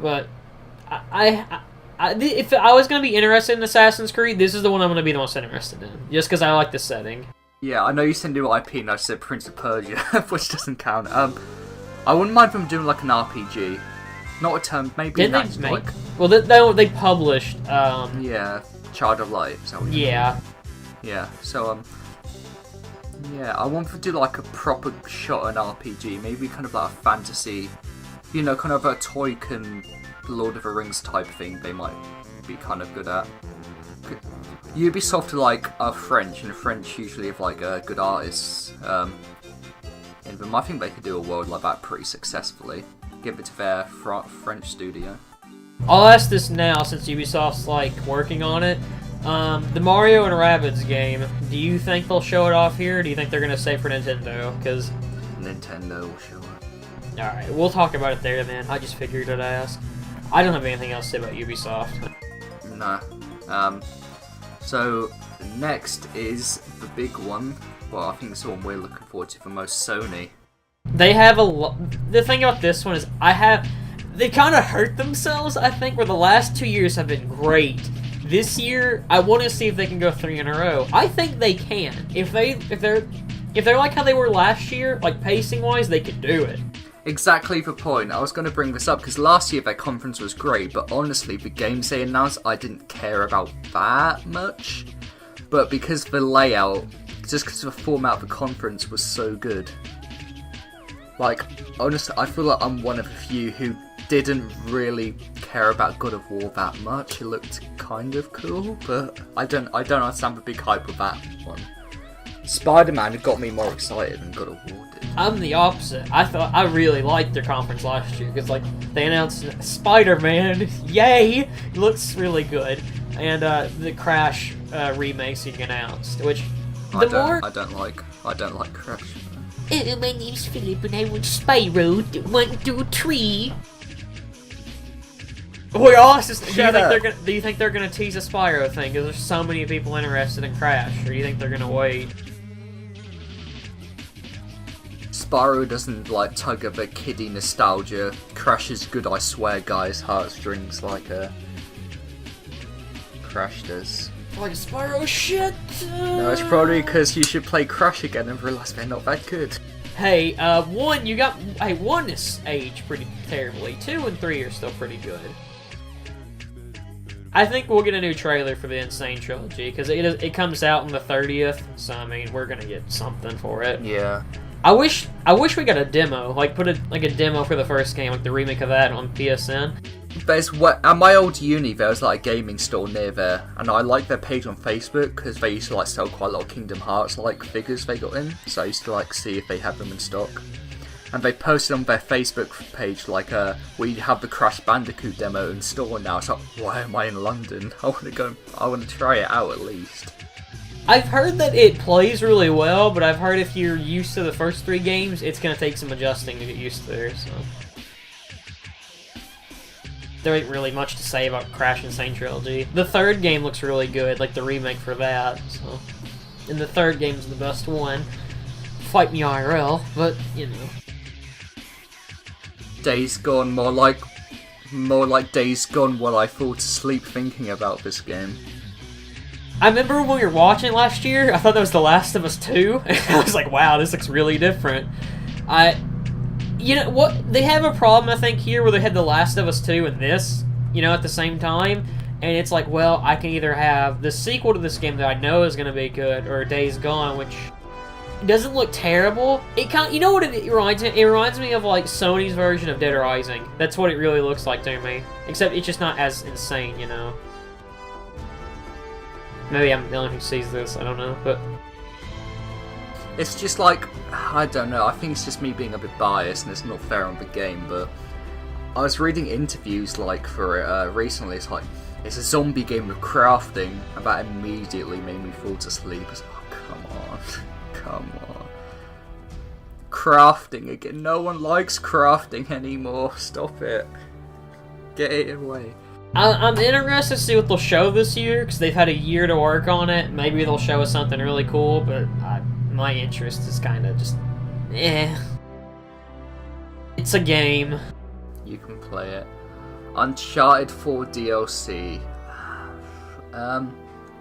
But if I was going to be interested in Assassin's Creed, this is the one I'm going to be the most interested in. Just because I like the setting. Yeah, I know you said new IP and I said Prince of Persia, which doesn't count. I wouldn't mind them doing like an RPG. Not a term, maybe Didn't they make... Well, they published... Yeah, Child of Light. Is that what yeah. Yeah, so, yeah, I want to do like a proper shot an RPG, maybe kind of like a fantasy, you know, kind of a Tolkien Lord of the Rings type thing they might be kind of good at. Ubisoft are like French, and French usually have like good artists in them. I think they could do a world like that pretty successfully. Give it to their French studio. I'll ask this now since Ubisoft's like working on it. The Mario and Rabbids game, do you think they'll show it off here, or do you think they're going to save for Nintendo? Because Nintendo will show it. Alright, we'll talk about it there, man. I just figured I'd ask. I don't have anything else to say about Ubisoft. Nah. So, next is the big one. Well, I think it's the one we're looking forward to the most, Sony. They have the thing about this one is, they kind of hurt themselves, I think, where the last 2 years have been great. This year, I want to see if they can go 3 in a row. I think they can. If they're like how they were last year, like pacing-wise, they could do it. Exactly the point. I was going to bring this up because last year their conference was great, but honestly, the games they announced, I didn't care about that much. But because the layout, just because the format of the conference was so good. Like, honestly, I feel like I'm one of the few who didn't really care about God of War that much. It looked kind of cool, but I don't understand the big hype of that one. Spider-Man had got me more excited than God of War did. I'm the opposite. I really liked their conference last year because like they announced Spider-Man, yay! It looks really good, and the Crash remakes being announced, which I don't like Crash. My name's Philip and I want Spyro 1, 2, 3. Wait, do you think they're gonna tease a Spyro thing? Because there's so many people interested in Crash, or do you think they're gonna wait? Spyro doesn't like tug at the kiddie nostalgia. Crash is good, I swear, guys. Heartstrings like Crash does. Like Spyro shit. No, it's probably because you should play Crash again and realise they're not that good. Hey, 1 is aged pretty terribly. 2 and 3 are still pretty good. I think we'll get a new trailer for the Insane Trilogy, because it comes out on the 30th, so I mean, we're gonna get something for it. Yeah. I wish we got a demo, like put a demo for the first game, like the remake of that on PSN. At my old uni, there was like a gaming store near there, and I liked their page on Facebook because they used to like sell quite a lot of Kingdom Hearts like figures they got in, so I used to like see if they had them in stock. And they posted on their Facebook page like, we have the Crash Bandicoot demo in store now. It's like, why am I in London? I want to try it out at least. I've heard that it plays really well, but I've heard if you're used to the first 3 games, it's gonna take some adjusting to get used to, so. There ain't really much to say about Crash Insane Trilogy. The 3rd game looks really good, like the remake for that, so. And the 3rd game's the best one. Fight me IRL, but, you know. Days Gone, more like Days Gone while I fall asleep thinking about this game. I remember when we were watching last year, I thought that was The Last of Us 2, and I was like, wow, this looks really different. You know what? They have a problem, I think, here where they had The Last of Us 2 and this, you know, at the same time. And it's like, well, I can either have the sequel to this game that I know is going to be good, or Days Gone, which doesn't look terrible. You know what it reminds me? It reminds me of like Sony's version of Dead Rising. That's what it really looks like to me. Except it's just not as insane, you know. Maybe I'm the only one who sees this. I don't know, but it's just like, I don't know. I think it's just me being a bit biased, and it's not fair on the game. But I was reading interviews like for it recently. It's like it's a zombie game with crafting, and that immediately made me fall asleep. I was like, oh Come on. Come on. Crafting again. No one likes crafting anymore. Stop it. Get it away. I'm interested to see what they'll show this year, because they've had a year to work on it. Maybe they'll show us something really cool, but my interest is kind of just... It's a game. You can play it. Uncharted 4 DLC.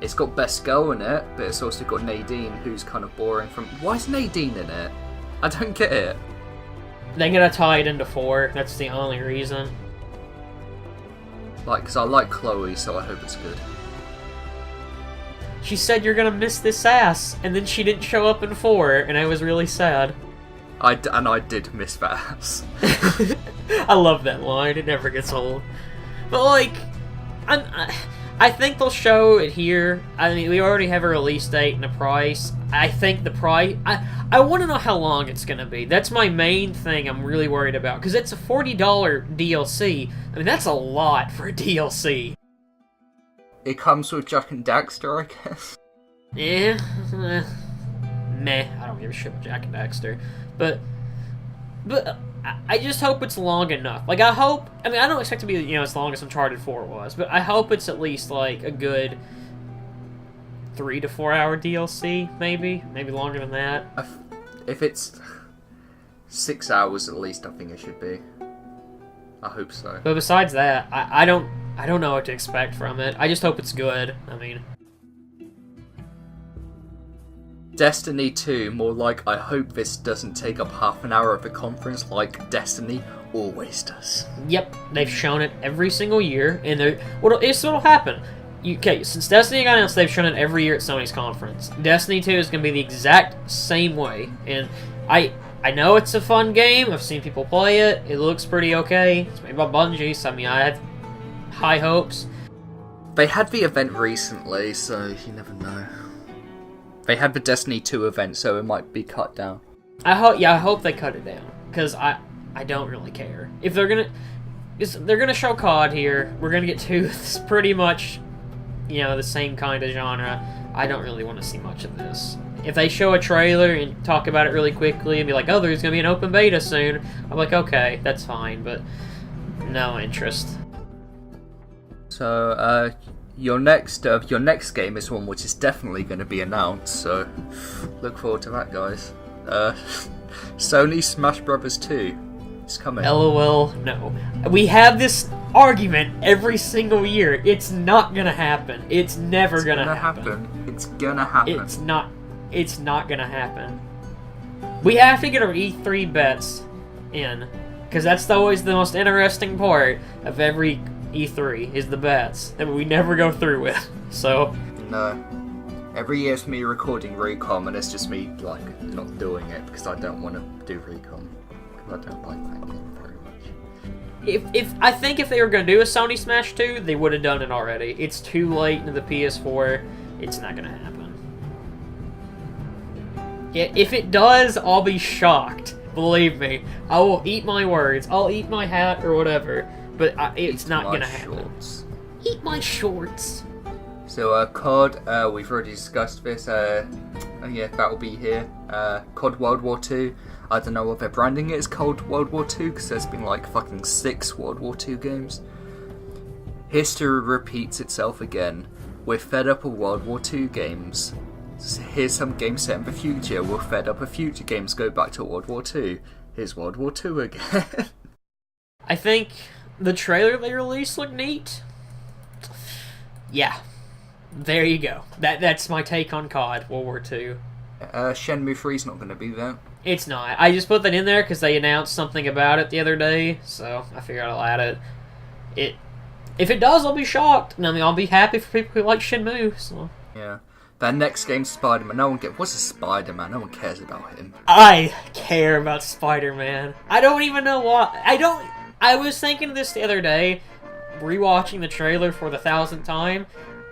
It's got Best Girl in it, but it's also got Nadine, who's kind of boring from... Why is Nadine in it? I don't get it. They're gonna tie it into 4. That's the only reason. Like, because I like Chloe, so I hope it's good. She said you're gonna miss this ass, and then she didn't show up in 4, and I was really sad. I did miss that ass. I love that line. It never gets old. But, like, I think they'll show it here. I mean, we already have a release date and a price. I think the price... I want to know how long it's going to be. That's my main thing I'm really worried about. Because it's a $40 DLC. I mean, that's a lot for a DLC. It comes with Jack and Daxter, I guess. Yeah. Meh. I don't give a shit about Jack and Daxter. But I just hope it's long enough. Like, I mean, I don't expect it to be, as long as Uncharted 4 was, but I hope it's at least, like, a good 3 to 4 hour DLC, maybe longer than that. If it's 6 hours at least, I think it should be. I hope so. But besides that, I don't know what to expect from it. I just hope it's good. I mean... Destiny 2, more like I hope this doesn't take up half an hour of the conference like Destiny always does. Yep, they've shown it every single year, and what'll happen. Since Destiny got announced, they've shown it every year at Sony's conference. Destiny 2 is going to be the exact same way, and I know it's a fun game. I've seen people play it. It looks pretty okay. It's made by Bungie, so I mean, I have high hopes. They had the event recently, so you never know. They had the Destiny 2 event, so it might be cut down. I hope they cut it down, because I don't really care. If they're gonna show COD here, we're gonna get two pretty much, the same kind of genre. I don't really want to see much of this. If they show a trailer and talk about it really quickly and be like, oh, there's gonna be an open beta soon, I'm like, okay, that's fine, but no interest. So, your next game is one which is definitely going to be announced, so look forward to that, guys. Sony Smash Bros. 2. It's coming. LOL, no. We have this argument every single year. It's not gonna happen. It's never gonna happen. It's gonna happen. It's not gonna happen. We have to get our E3 bets in, because that's always the most interesting part of every E3 is the bets that we never go through with. So no, every year it's me recording Recom, and it's just me like not doing it because I don't want to do Recom because I don't like that game very much. I think if they were going to do a Sony Smash 2, they would have done it already. It's too late into the PS4. It's not going to happen. Yeah, if it does, I'll be shocked. Believe me, I will eat my words. I'll eat my hat or whatever. But it's not gonna happen. Eat my shorts. So, COD, we've already discussed this. Yeah, that will be here. COD World War 2. I don't know what they're branding it as COD World War 2, because there's been like fucking 6 World War 2 games. History repeats itself again. We're fed up of World War 2 games. Here's some games set in the future. We're fed up of future games go back to World War 2. Here's World War 2 again. I think the trailer they released looked neat. Yeah. There you go. That's my take on COD, World War II. Shenmue 3's not going to be there. It's not. I just put that in there because they announced something about it the other day, so I figured I'll add it. If it does, I'll be shocked. I mean, I'll be happy for people who like Shenmue, so... Yeah. That next game's Spider-Man. What's a Spider-Man? No one cares about him. I care about Spider-Man. I don't even know why. I was thinking of this the other day, rewatching the trailer for the 1,000th time.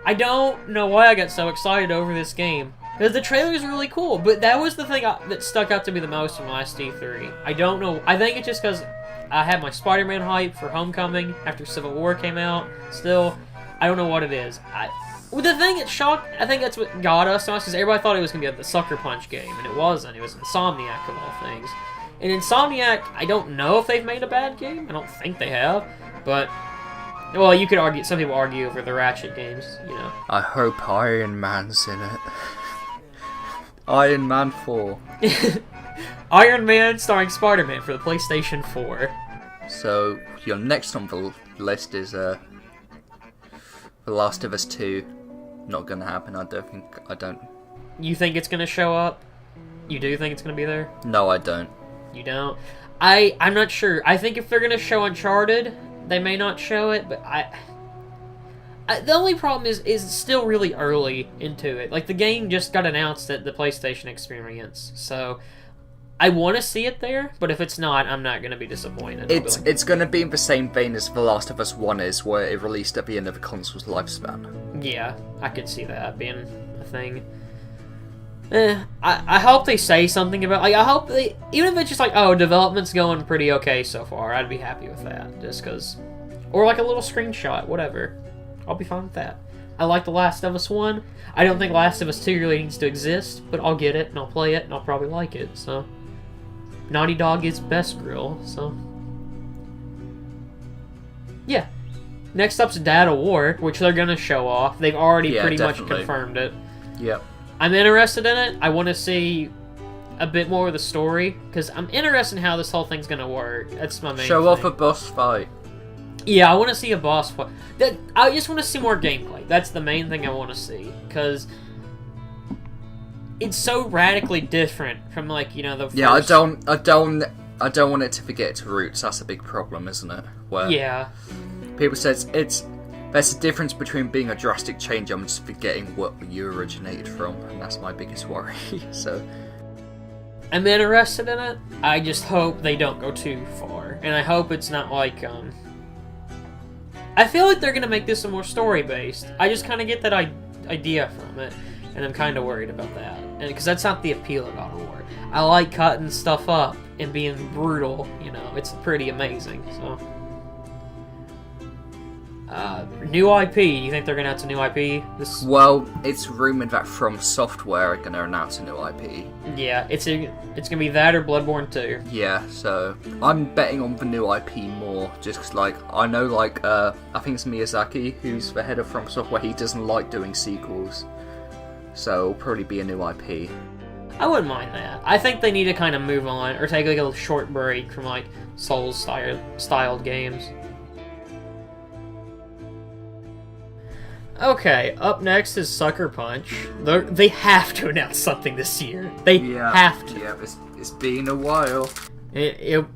I don't know why I got so excited over this game. Because the trailer is really cool, but that was the thing that stuck out to me the most from last E3. I don't know. I think it's just because I had my Spider-Man hype for Homecoming after Civil War came out. Still, I don't know what it is. Well, the thing that shocked, I think that's what got us, because everybody thought it was going to be the Sucker Punch game, and it wasn't. It was Insomniac, of all things. And Insomniac, I don't know if they've made a bad game. I don't think they have, but... Well, you could argue, some people argue over the Ratchet games, you know. I hope Iron Man's in it. Iron Man 4. Iron Man starring Spider-Man for the PlayStation 4. So, your next on the list is The Last of Us 2. Not gonna happen, I don't. You think it's gonna show up? You do think it's gonna be there? No, I don't. You don't? I'm not sure. I think if they're gonna show Uncharted, they may not show it, but the only problem is it's still really early into it. Like, the game just got announced at the PlayStation Experience, so I want to see it there, but if it's not, I'm not going to be disappointed. It's going to be in the same vein as The Last of Us 1 is, where it released at the end of the console's lifespan. Yeah, I could see that being a thing. I hope they say something about... Like, I hope they... Even if it's just like, oh, development's going pretty okay so far, I'd be happy with that, just because... Or like a little screenshot, whatever. I'll be fine with that. I like The Last of Us 1. I don't think Last of Us 2 really needs to exist, but I'll get it, and I'll play it, and I'll probably like it, so... Naughty Dog is best grill, so... Yeah. Next up's Data War, which they're gonna show off. They've already pretty much confirmed it. Yep. I'm interested in it. I want to see a bit more of the story, because I'm interested in how this whole thing's gonna work. That's my main thing. Show off a boss fight. Yeah, I want to see a boss fight. I just want to see more gameplay. That's the main thing I want to see, because it's so radically different from, like, you know, the first... Yeah, I don't want it to forget its roots. That's a big problem, isn't it? Where yeah. People say there's a difference between being a drastic change and just forgetting what you originated from, and that's my biggest worry. So I'm interested in it. I just hope they don't go too far, and I hope it's not like I feel like they're gonna make this a more story-based. I just kind of get that idea from it, and I'm kind of worried about that, and because that's not the appeal of God of War. I like cutting stuff up and being brutal. You know, it's pretty amazing. So. New IP. You think they're gonna announce a new IP? Well, it's rumored that From Software are gonna announce a new IP. Yeah, it's gonna be that or Bloodborne 2. Yeah, so I'm betting on the new IP more, just 'cause, like, I know, like, I think it's Miyazaki who's the head of From Software. He doesn't like doing sequels, so it'll probably be a new IP. I wouldn't mind that. I think they need to kind of move on or take like a short break from like Souls styled games. Okay, up next is Sucker Punch. They have to announce something this year. They have to. Yeah, it's been a while. You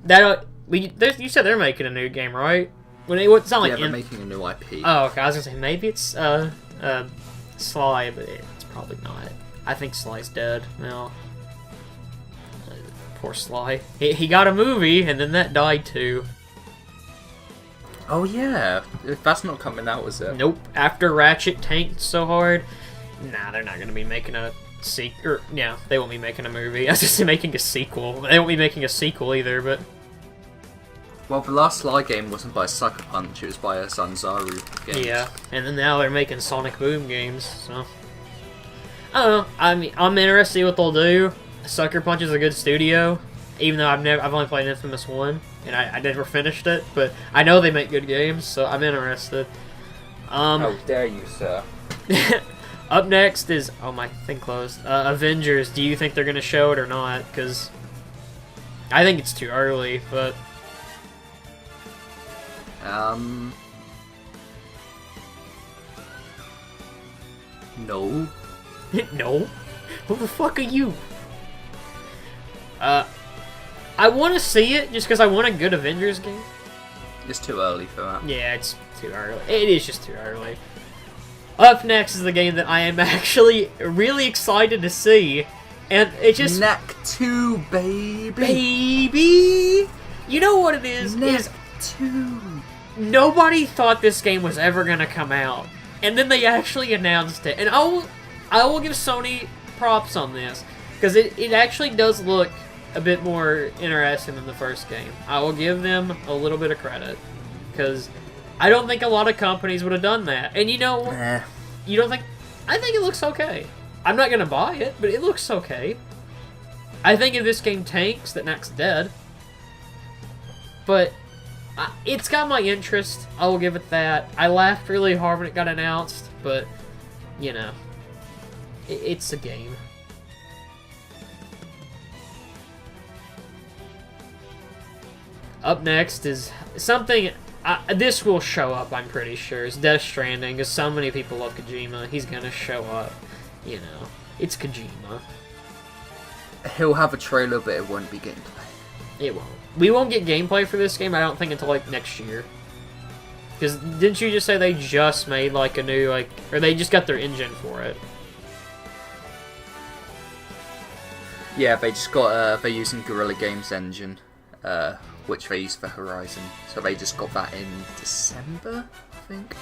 said they're making a new game, right? It's not like they're making a new IP. Oh, okay. I was gonna say maybe it's Sly, but it's probably not. I think Sly's dead now. Poor Sly. He got a movie, and then that died too. Oh yeah, that's not coming out, is it? Nope. After Ratchet tanked so hard, nah, they're not gonna be making a sequel. Yeah, they won't be making a movie. I was just making a sequel. They won't be making a sequel either, but... Well, the last Sly game wasn't by Sucker Punch, it was by Sanzaru Games. Yeah, and then now they're making Sonic Boom games, so... I don't know. I mean, I'm interested to see what they'll do. Sucker Punch is a good studio, even though I've only played Infamous 1, and I never finished it, but I know they make good games, so I'm interested. How dare you, sir. Up next is... Oh, my thing closed. Avengers. Do you think they're going to show it or not? Because I think it's too early, but... No. No? Who the fuck are you? I want to see it just because I want a good Avengers game. It's too early for that. Yeah, it's too early. It is just too early. Up next is the game that I am actually really excited to see, and it just... Knack 2, baby! Baby! You know what it is? Knack 2! Nobody thought this game was ever going to come out, and then they actually announced it. And I will give Sony props on this, because it actually does look a bit more interesting than the first game. I will give them a little bit of credit, because I don't think a lot of companies would have done that. And you know, You don't think? I think it looks okay. I'm not gonna buy it, but it looks okay. I think if this game tanks, that Knack's dead. But it's got my interest. I will give it that. I laughed really hard when it got announced, but you know, it's a game. Up next is something. This will show up, I'm pretty sure. It's Death Stranding, because so many people love Kojima. He's gonna show up. You know, it's Kojima. He'll have a trailer, but it won't be gameplay. It won't. We won't get gameplay for this game, I don't think, until, like, next year. Because didn't you just say they just made, like, a new, like... Or they just got their engine for it? Yeah, they just got, they're using Guerrilla Games engine, which they use for Horizon. So they just got that in December, I think.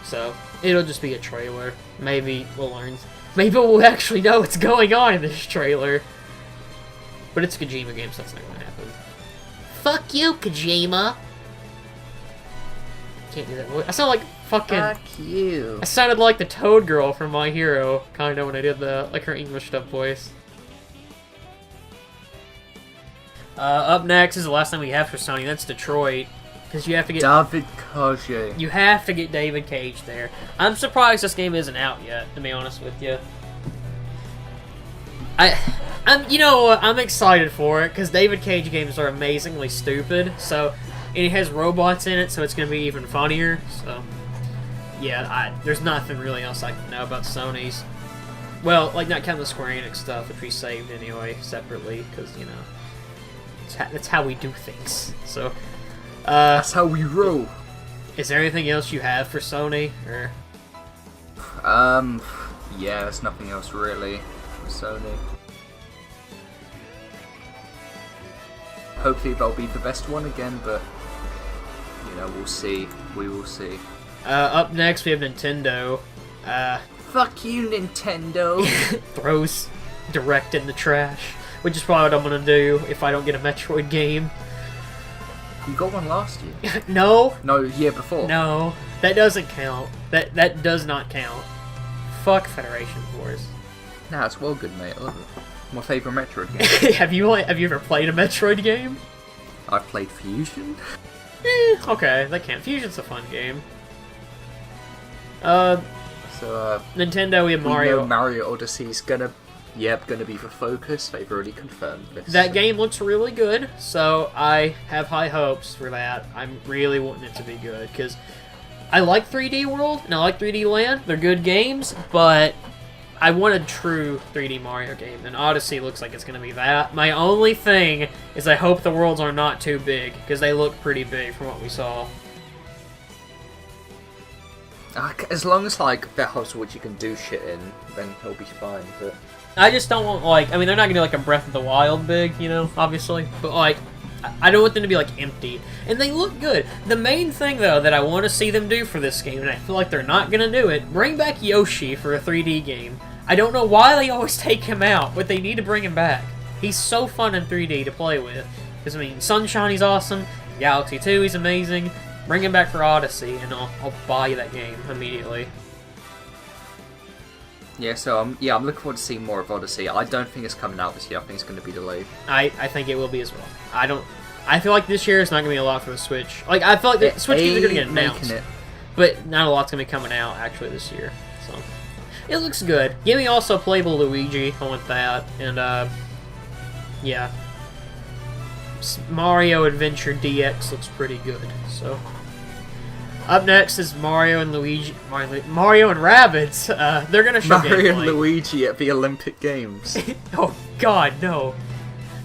So, it'll just be a trailer. Maybe we'll learn... Maybe we'll actually know what's going on in this trailer. But it's a Kojima game, so that's not gonna happen. Fuck you, Kojima! Can't do that voice. I sound like fucking... Fuck you. I sounded like the Toad Girl from My Hero, kinda, when I did the, like, her English dub voice. Up next is the last thing we have for Sony, that's Detroit. Because you have to get... David Cage. You have to get David Cage there. I'm surprised this game isn't out yet, to be honest with you. You know what, I'm excited for it, because David Cage games are amazingly stupid, so... And it has robots in it, so it's going to be even funnier, so... Yeah, there's nothing really else I can know about Sony's. Well, like, not counting the Square Enix stuff, which we saved anyway, separately, because, you know... That's how we do things, so... That's how we roll. Is there anything else you have for Sony, or...? Yeah, there's nothing else really for Sony. Hopefully they'll be the best one again, but, you know, we'll see. We will see. Up next we have Nintendo. Fuck you, Nintendo! Throws Direct in the trash, which is probably what I'm gonna do if I don't get a Metroid game. You got one last year. No. No, year before. No, that doesn't count. That does not count. Fuck Federation Force. Nah, it's well good, mate. My favourite Metroid game. have you ever played a Metroid game? I've played Fusion. Okay, that can't. Fusion's a fun game. Nintendo, we have Mario. We know Mario Odyssey's gonna be the focus. They've already confirmed this. That game looks really good, so I have high hopes for that. I'm really wanting it to be good, because I like 3D World, and I like 3D Land. They're good games, but I want a true 3D Mario game, and Odyssey looks like it's going to be that. My only thing is I hope the worlds are not too big, because they look pretty big from what we saw. As long as, like, that helps what you can do shit in, then he'll be fine, but... I just don't want, like... I mean, they're not going to do, like, a Breath of the Wild big, you know, obviously. But, like, I don't want them to be, like, empty. And they look good. The main thing, though, that I want to see them do for this game, and I feel like they're not going to do it, bring back Yoshi for a 3D game. I don't know why they always take him out, but they need to bring him back. He's so fun in 3D to play with. Because, I mean, Sunshine, he's awesome. Galaxy 2, he's amazing. Bring him back for Odyssey, and I'll buy you that game immediately. Yeah, so I'm looking forward to seeing more of Odyssey. I don't think it's coming out this year. I think it's going to be delayed. I think it will be as well. I feel like this year is not going to be a lot for the Switch. Like, I feel like the Switch games are going to get announced. But not a lot's going to be coming out, actually, this year. So, it looks good. Give me also playable Luigi. I want that. And, yeah. Mario Adventure DX looks pretty good, so... Up next is Mario and Luigi... Mario and Rabbids. They're gonna show Mario gameplay. and Luigi at the Olympic Games. Oh, God, no.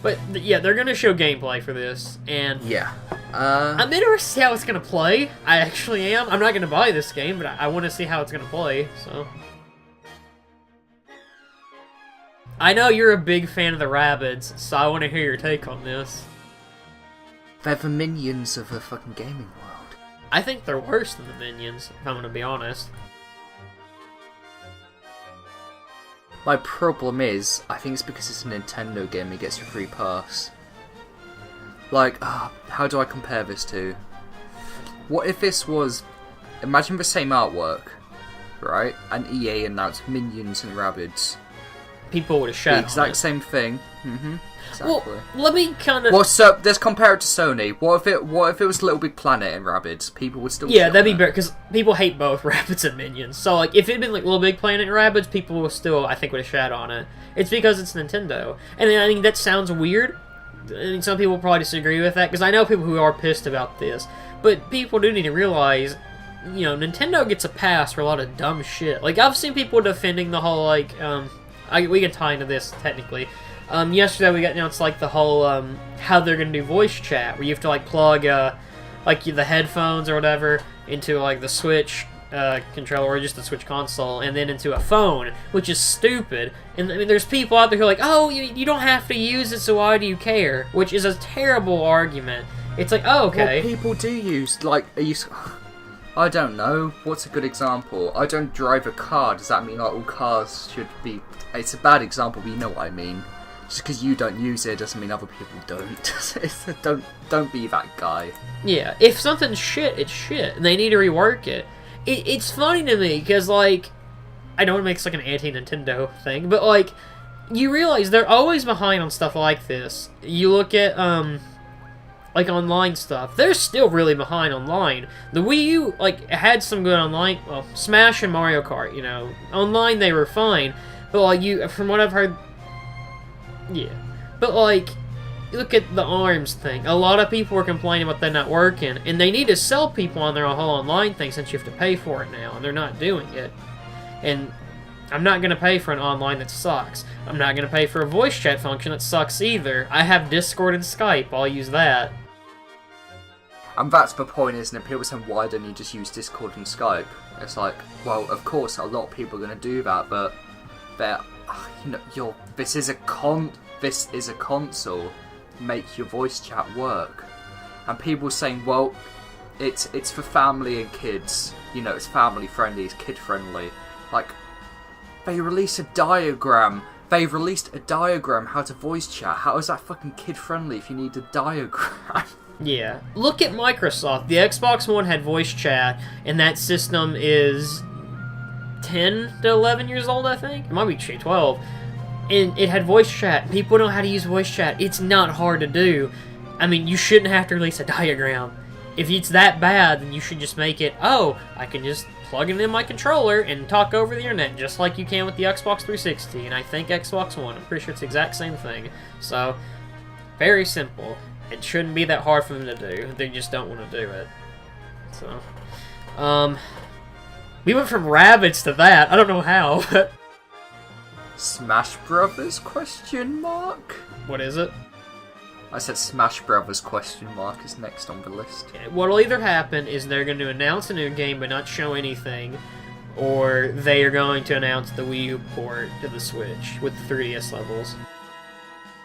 But, yeah, they're gonna show gameplay for this, and... Yeah. I'm interested to see how it's gonna play. I actually am. I'm not gonna buy this game, but I want to see how it's gonna play, so... I know you're a big fan of the Rabbids, so I want to hear your take on this. They're the minions of a fucking gaming world. I think they're worse than the minions, if I'm gonna be honest. My problem is, I think it's because it's a Nintendo game it gets a free pass. Like, how do I compare this to? What if this was... Imagine the same artwork, right? And EA announced Minions and Rabbids. People would have shot The exact on it. same thing. Mm-hmm. Exactly. Well, let me kind of... Well, so let's compare it to Sony. What if it was Little Big Planet and Rabbids? People would still. Yeah, that'd be better better, because people hate both Rabbids and Minions. So, like, if it'd been, like, Little Big Planet and Rabbids, people would still, I think, would have shat on it. It's because it's Nintendo. And then I think that sounds weird. I mean, some people probably disagree with that, because I know people who are pissed about this. But people do need to realize, you know, Nintendo gets a pass for a lot of dumb shit. Like, I've seen people defending the whole, like, we can tie into this, technically. Yesterday we got announced, like, the whole, how they're gonna do voice chat, where you have to, like, plug, like, the headphones or whatever into, like, the Switch, controller, or just the Switch console, and then into a phone, which is stupid. And, I mean, there's people out there who are like, oh, you don't have to use it, so why do you care? Which is a terrible argument. It's like, oh, okay. Well, people do use, like, I don't know. What's a good example? I don't drive a car. Does that mean, like, all cars should be... It's a bad example, but you know what I mean. Just because you don't use it doesn't mean other people don't. Don't be that guy. Yeah, if something's shit, it's shit, and they need to rework it. It's funny to me, because, like, I don't want to make this like an anti-Nintendo thing, but, like, you realize they're always behind on stuff like this. You look at, like, online stuff. They're still really behind online. The Wii U, like, had some good online, well, Smash and Mario Kart, you know. Online, they were fine, but, like, from what I've heard... Yeah. But, like, look at the ARMS thing. A lot of people were complaining about that not working, and they need to sell people on their whole online thing since you have to pay for it now, and they're not doing it. And I'm not going to pay for an online that sucks. I'm not going to pay for a voice chat function that sucks either. I have Discord and Skype. I'll use that. And that's the point, isn't it? People saying, why don't you just use Discord and Skype? It's like, well, of course, a lot of people are going to do that, but they're... You know, this is a console. Make your voice chat work. And people saying, well, it's for family and kids. You know, it's family friendly, it's kid friendly. Like, they release a diagram. They've released a diagram how to voice chat. How is that fucking kid friendly if you need a diagram? Yeah. Look at Microsoft. The Xbox One had voice chat, and that system is 10 to 11 years old, I think. It might be 12. And it had voice chat. People know how to use voice chat. It's not hard to do. I mean, you shouldn't have to release a diagram. If it's that bad, then you should just make it, oh, I can just plug it in my controller and talk over the internet, just like you can with the Xbox 360, and I think Xbox One. I'm pretty sure it's the exact same thing. So, very simple. It shouldn't be that hard for them to do. They just don't want to do it. So, we went from rabbits to that. I don't know how, but... Smash Brothers question mark? What is it? I said Smash Brothers question mark is next on the list. What'll either happen is they're going to announce a new game but not show anything, or they are going to announce the Wii U port to the Switch with the 3DS levels.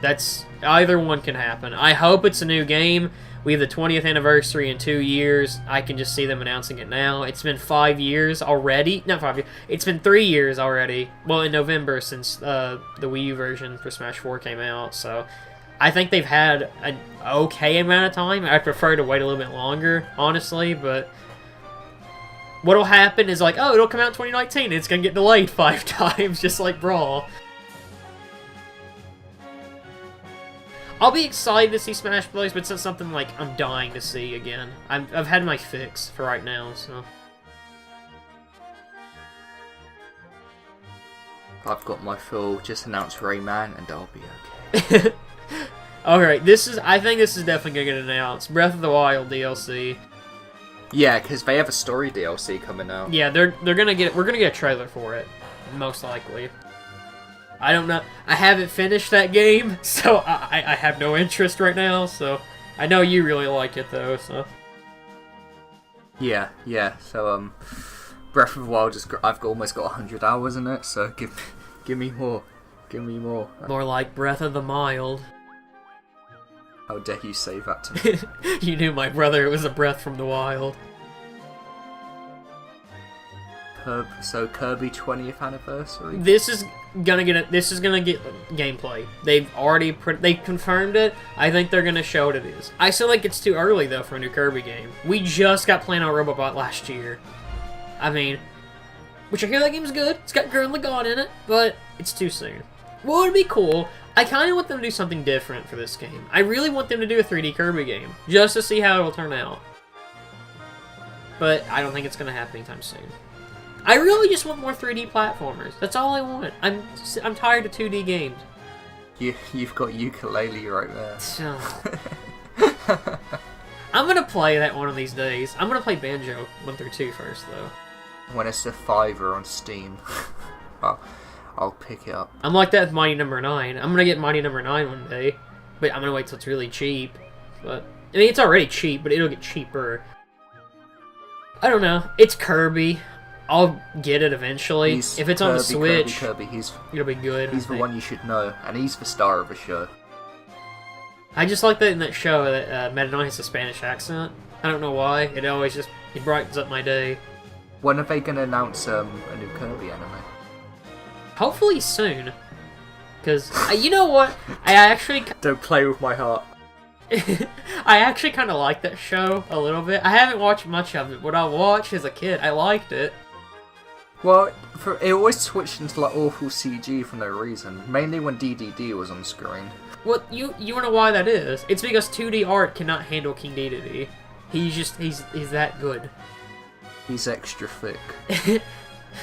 That's... either one can happen. I hope it's a new game. We have the 20th anniversary in 2 years. I can just see them announcing it now. It's been 5 years already. Not 5 years. It's been 3 years already. Well, in November since the Wii U version for Smash 4 came out. So I think they've had an okay amount of time. I'd prefer to wait a little bit longer, honestly. But what'll happen is like, oh, it'll come out in 2019. And it's going to get delayed 5 times, just like Brawl. I'll be excited to see Smash Bros, but it's not something like I'm dying to see again. I've had my fix for right now, so. I've got my full, just announce Rayman and I'll be okay. Alright, I think this is definitely gonna get announced. Breath of the Wild DLC. Yeah, because they have a story DLC coming out. Yeah, we're gonna get a trailer for it, most likely. I don't know. I haven't finished that game, so I have no interest right now, so... I know you really like it, though, so... Yeah, so, Breath of the Wild, I've almost got 100 hours in it, so give me more. Give me more. More like Breath of the Mild. How dare you say that to me? You knew my brother, it was a breath from the wild. So Kirby 20th anniversary. This is gonna get gameplay. They've confirmed it. I think they're gonna show what it is. I feel like it's too early though for a new Kirby game. We just got Planet Robobot last year. I mean, which I hear that game's good. It's got Gurren Lagann in it, but it's too soon. What would be cool? I kind of want them to do something different for this game. I really want them to do a 3D Kirby game, just to see how it will turn out. But I don't think it's going to happen anytime soon. I really just want more 3D platformers. That's all I want. I'm tired of 2D games. You've got ukulele right there. So, I'm going to play that one of these days. I'm going to play Banjo 1 through 2 first, though. When it's a $5 on Steam, I'll pick it up. I'm like that with Mighty Number 9. I'm going to get Mighty Number 9 one day, but I'm going to wait till it's really cheap. But I mean, it's already cheap, but it'll get cheaper. I don't know. It's Kirby. I'll get it eventually. If it's on the Switch, Kirby. It'll be good. He's the one you should know, and he's the star of the show. I just like that in that show that Meta Knight has a Spanish accent. I don't know why. It brightens up my day. When are they going to announce a new Kirby anime? Hopefully soon. Because, you know what? I actually... Don't play with my heart. I actually kind of like that show a little bit. I haven't watched much of it, but I watched as a kid. I liked it. Well, it always switched into like awful CG for no reason. Mainly when DDD was on screen. Well, you wanna know why that is? It's because 2D art cannot handle King Dedede. He's that good. He's extra thick.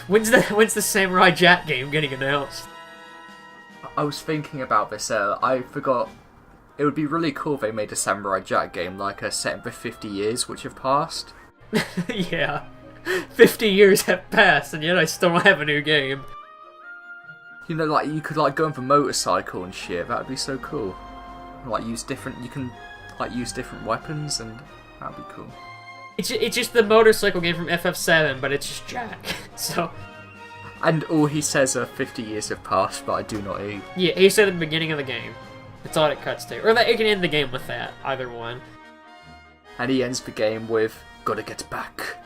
When's the Samurai Jack game getting announced? I was thinking about this. I forgot. It would be really cool if they made a Samurai Jack game, like set in the 50 years which have passed. Yeah. 50 years have passed, and yet I still don't have a new game. You know, like, you could, like, go on the motorcycle and shit. That would be so cool. Like, you can, like, use different weapons, and that would be cool. It's just the motorcycle game from FF7, but it's just Jack, so... And all he says are 50 years have passed, but I do not eat. Yeah, he said at the beginning of the game. That's all it cuts to. Or that it can end the game with that, either one. And he ends the game with, gotta get back.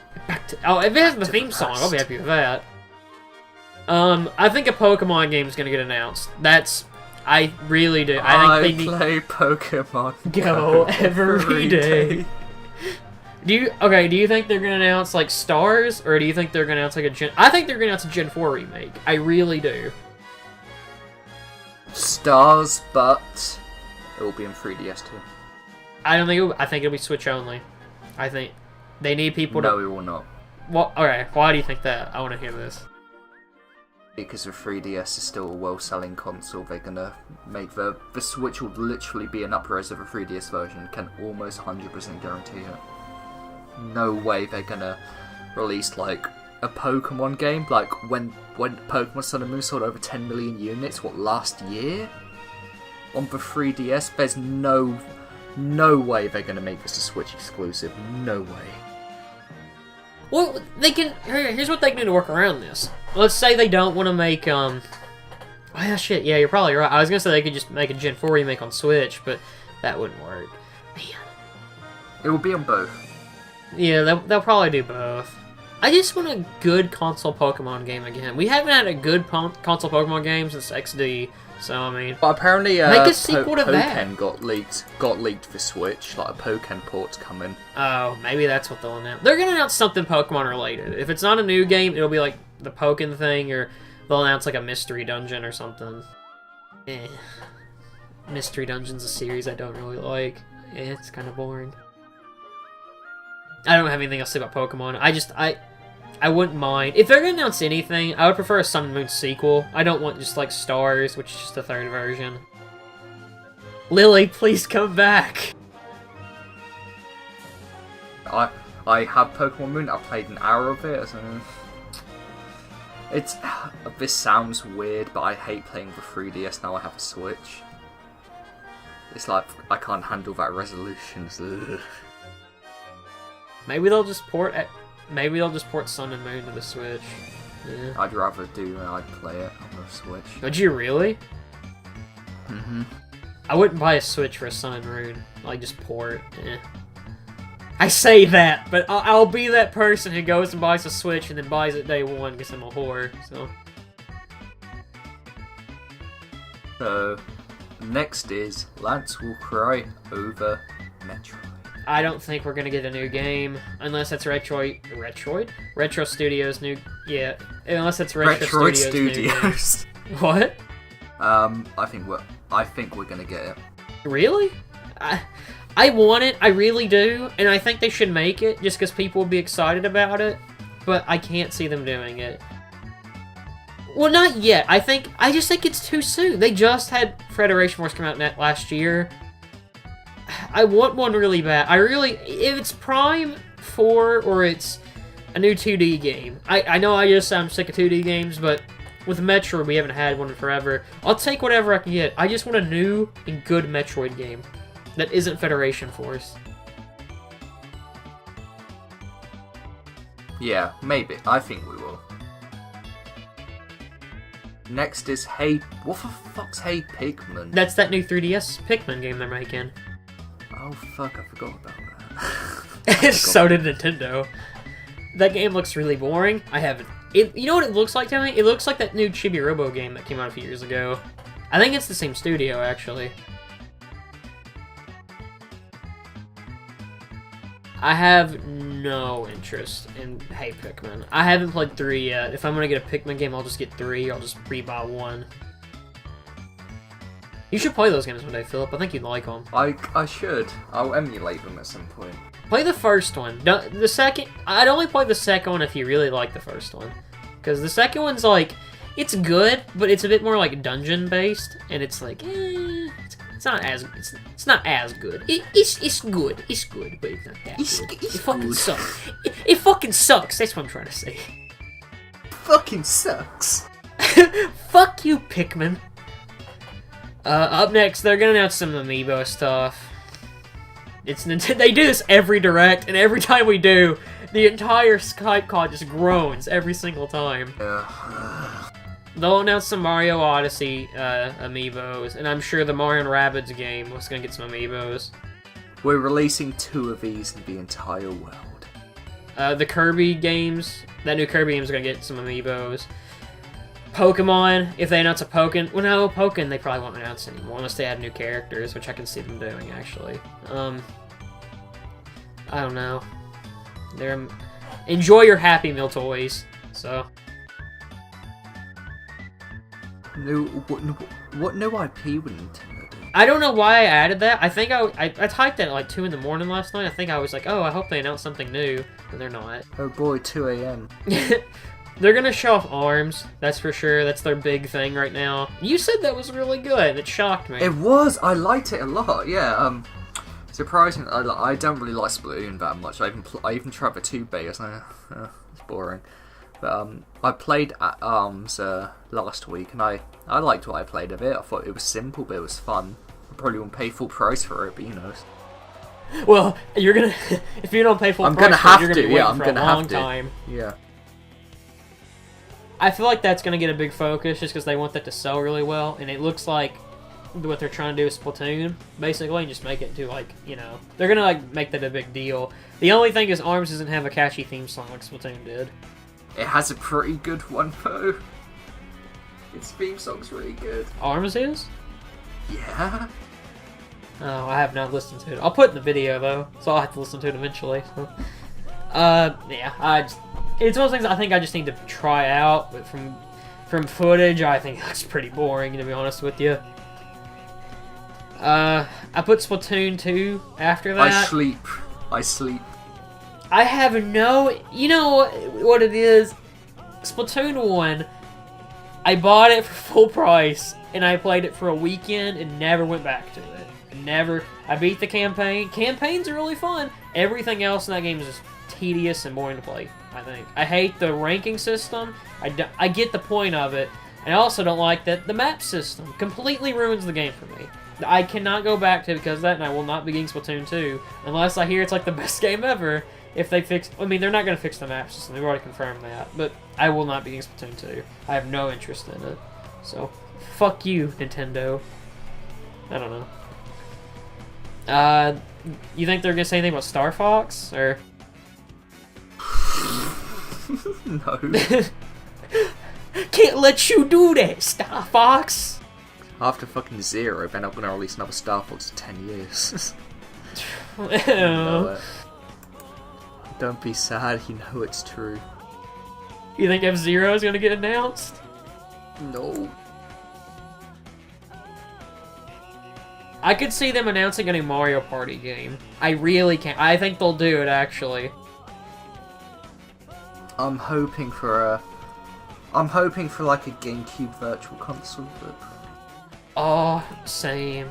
Oh, if it has the theme song, I'll be happy with that. I think a Pokemon game is gonna get announced. I really do. I think they play Pokemon Go every day. Do you think they're gonna announce like Stars, or do you think they're gonna announce like I think they're gonna announce a Gen 4 remake. I really do. Stars, but it will be in 3DS too. I think it'll be Switch only. I think they need people to... No, it will not. Well, alright, why do you think that? I want to hear this. Because the 3DS is still a well-selling console, they're gonna make the Switch will literally be an up-res of a 3DS version, can almost 100% guarantee it. No way they're gonna release, like, a Pokemon game, like, when Pokemon Sun and Moon sold over 10 million units, last year? On the 3DS, there's no way they're gonna make this a Switch exclusive. No way. Well, here's what they can do to work around this. Let's say they don't want to make, well, shit, yeah, you're probably right. I was gonna say they could just make a Gen 4 remake on Switch, but that wouldn't work. Man. It will be on both. Yeah, they'll probably do both. I just want a good console Pokemon game again. We haven't had a good console Pokemon game since XD, so I mean... But apparently, make a sequel to that. Pokken got leaked for Switch, like a Pokken port's coming. Oh, maybe that's what they'll announce. They're gonna announce something Pokemon related. If it's not a new game, it'll be like the Pokken thing, or they'll announce like a mystery dungeon or something. Mystery Dungeon's a series I don't really like. It's kind of boring. I don't have anything else to say about Pokemon. I wouldn't mind. If they're gonna announce anything, I would prefer a Sun and Moon sequel. I don't want just like Stars, which is just the third version. Lily, please come back! I have Pokemon Moon, I played an hour of it, so... This sounds weird, but I hate playing the 3DS now I have a Switch. It's like, I can't handle that resolution. Maybe they'll just port Sun and Moon to the Switch. Yeah. I'd rather I'd play it on the Switch. Would you really? Mm-hmm. I wouldn't buy a Switch for a Sun and Moon. Like, just port. I say that, but I'll be that person who goes and buys a Switch and then buys it day one because I'm a whore, so... So, next is Lance will cry over Metroid. I don't think we're gonna get a new game unless that's Retro Studios' new Yeah, unless it's Retro Retroid Studios. Studios. What? I think we're gonna get it. Really? I want it, I really do, and I think they should make it just because people will be excited about it, but I can't see them doing it. Well, not yet. I just think it's too soon. They just had Federation Force come out last year. I want one really bad. If it's Prime 4 or it's a new 2D game. I know I'm sick of 2D games, but with Metroid, we haven't had one in forever. I'll take whatever I can get. I just want a new and good Metroid game that isn't Federation Force. Yeah, maybe. I think we will. Next is what the fuck's Hey Pikmin? That's that new 3DS Pikmin game they're making. Oh fuck, I forgot about that. So did Nintendo. That game looks really boring. You know what it looks like to me? It looks like that new Chibi Robo game that came out a few years ago. I think it's the same studio, actually. I have no interest in Hey Pikmin. I haven't played 3 yet. If I'm gonna get a Pikmin game, I'll just get 3. I'll just pre-buy 1. You should play those games one day, Philip. I think you'd like them. I should. I'll emulate them at some point. Play the first one. The second... I'd only play the second one if you really like the first one. Because the second one's like... It's good, but it's a bit more like dungeon-based. And it's like... It's not as good. It's good. It's good, but it's not that good. It fucking sucks. It fucking sucks. That's what I'm trying to say. Fucking sucks. Fuck you, Pikmin. Up next, they're gonna announce some Amiibo stuff. They do this every direct, and every time we do, the entire Skype call just groans every single time. They'll announce some Mario Odyssey Amiibos, and I'm sure the Mario & Rabbids game was gonna get some Amiibos. We're releasing 2 of these in the entire world. The Kirby games, that new Kirby game is gonna get some Amiibos. Pokemon, if they announce a Pokken... Well, no, Pokken they probably won't announce anymore, unless they add new characters, which I can see them doing, actually. I don't know. Enjoy your Happy Meal toys, so... What new IP would Nintendo do? I don't know why I added that. I think I typed that at like 2 in the morning last night. I think I was like, oh, I hope they announce something new, but they're not. Oh boy, 2 a.m. They're gonna show off ARMS, that's for sure. That's their big thing right now. You said that was really good. It shocked me. It was. I liked it a lot. Yeah. Surprising. I don't really like Splatoon that much. I even tried the 2 beta. So, it's boring. But I played at ARMS last week, and I liked what I played of it. I thought it was simple, but it was fun. I probably won't pay full price for it, but you know. Well, you're gonna if you don't pay full price, you're gonna be waiting for a long time. Yeah. I feel like that's gonna get a big focus just because they want that to sell really well, and it looks like what they're trying to do is Splatoon, basically, and just make it to like, you know, they're gonna like make that a big deal. The only thing is ARMS doesn't have a catchy theme song like Splatoon did. It has a pretty good one though. Its theme song's really good. ARMS is? Yeah. Oh, I have not listened to it. I'll put it in the video though, so I'll have to listen to it eventually. So. Yeah, it's one of those things I think I just need to try out, but from footage, I think it looks pretty boring, to be honest with you. I put Splatoon 2 after that. I sleep. I have no... You know what it is? Splatoon 1, I bought it for full price, and I played it for a weekend and never went back to it. I beat the campaign. Campaigns are really fun. Everything else in that game is just tedious and boring to play, I think. I hate the ranking system. I get the point of it. And I also don't like that the map system completely ruins the game for me. I cannot go back to it because of that, and I will not be getting Splatoon 2 unless I hear it's like the best game ever. If they fix... I mean, they're not going to fix the map system. They've already confirmed that. But I will not be getting Splatoon 2. I have no interest in it. So, fuck you, Nintendo. I don't know. You think they're going to say anything about Star Fox? Or... No. Can't let you do that, Star Fox! After fucking Zero, they're not going to release another Star Fox in 10 years. Ew. Don't be sad, you know it's true. You think F-Zero is gonna get announced? No. I could see them announcing a new Mario Party game. I really can't. I think they'll do it, actually. I'm hoping for like a GameCube Virtual Console, but... Oh, same.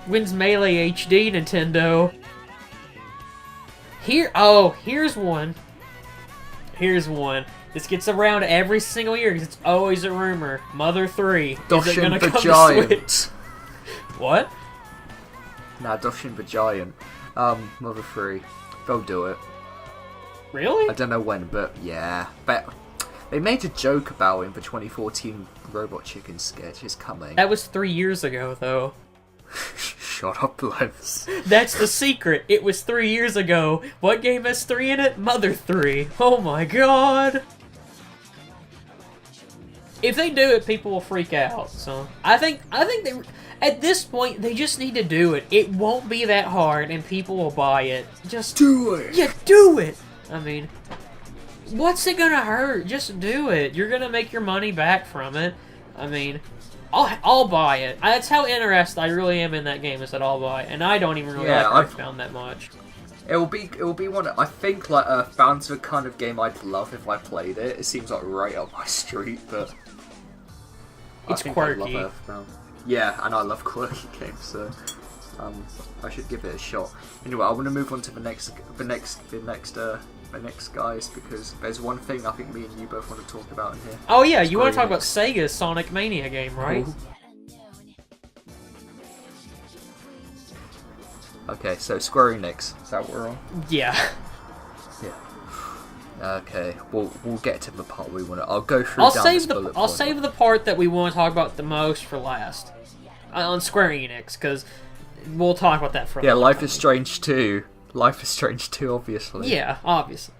When's Melee HD, Nintendo? Here's one. Here's one. This gets around every single year because it's always a rumor. Mother 3. Is it gonna come to Switch? What? Nah, Doshin the Giant. Mother 3. They'll do it. Really? I don't know when, but yeah. But they made a joke about him. The 2014 Robot Chicken sketch is coming. That was 3 years ago, though. Shut up, Lens. That's the secret. It was 3 years ago. What game has 3 in it? Mother 3. Oh my god. If they do it, people will freak out. So I think they, at this point, they just need to do it. It won't be that hard, and people will buy it. Just do it. Yeah, do it. I mean, what's it gonna hurt? Just do it. You're gonna make your money back from it. I mean, I'll buy it. That's how interested I really am in that game. Is that I'll buy it, and I don't even really like Earthbound that much. It will be one. I think like Earthbound's the kind of game I'd love if I played it. It seems like right up my street, but it's quirky. I love Earthbound. Yeah, and I love quirky games, so I should give it a shot. Anyway, I want to move on to the next guys, because there's one thing I think me and you both want to talk about in here. Oh yeah, you want to talk about Sega's Sonic Mania game, right? Ooh. Okay, so Square Enix. Is that what we're on? Yeah. Yeah. Okay, we'll get to the part we want to. I'll go through. I'll save the part that we want to talk about the most for last on Square Enix, because we'll talk about that for. Yeah, Life is Strange 2. Life is Strange 2, obviously. Yeah, obviously.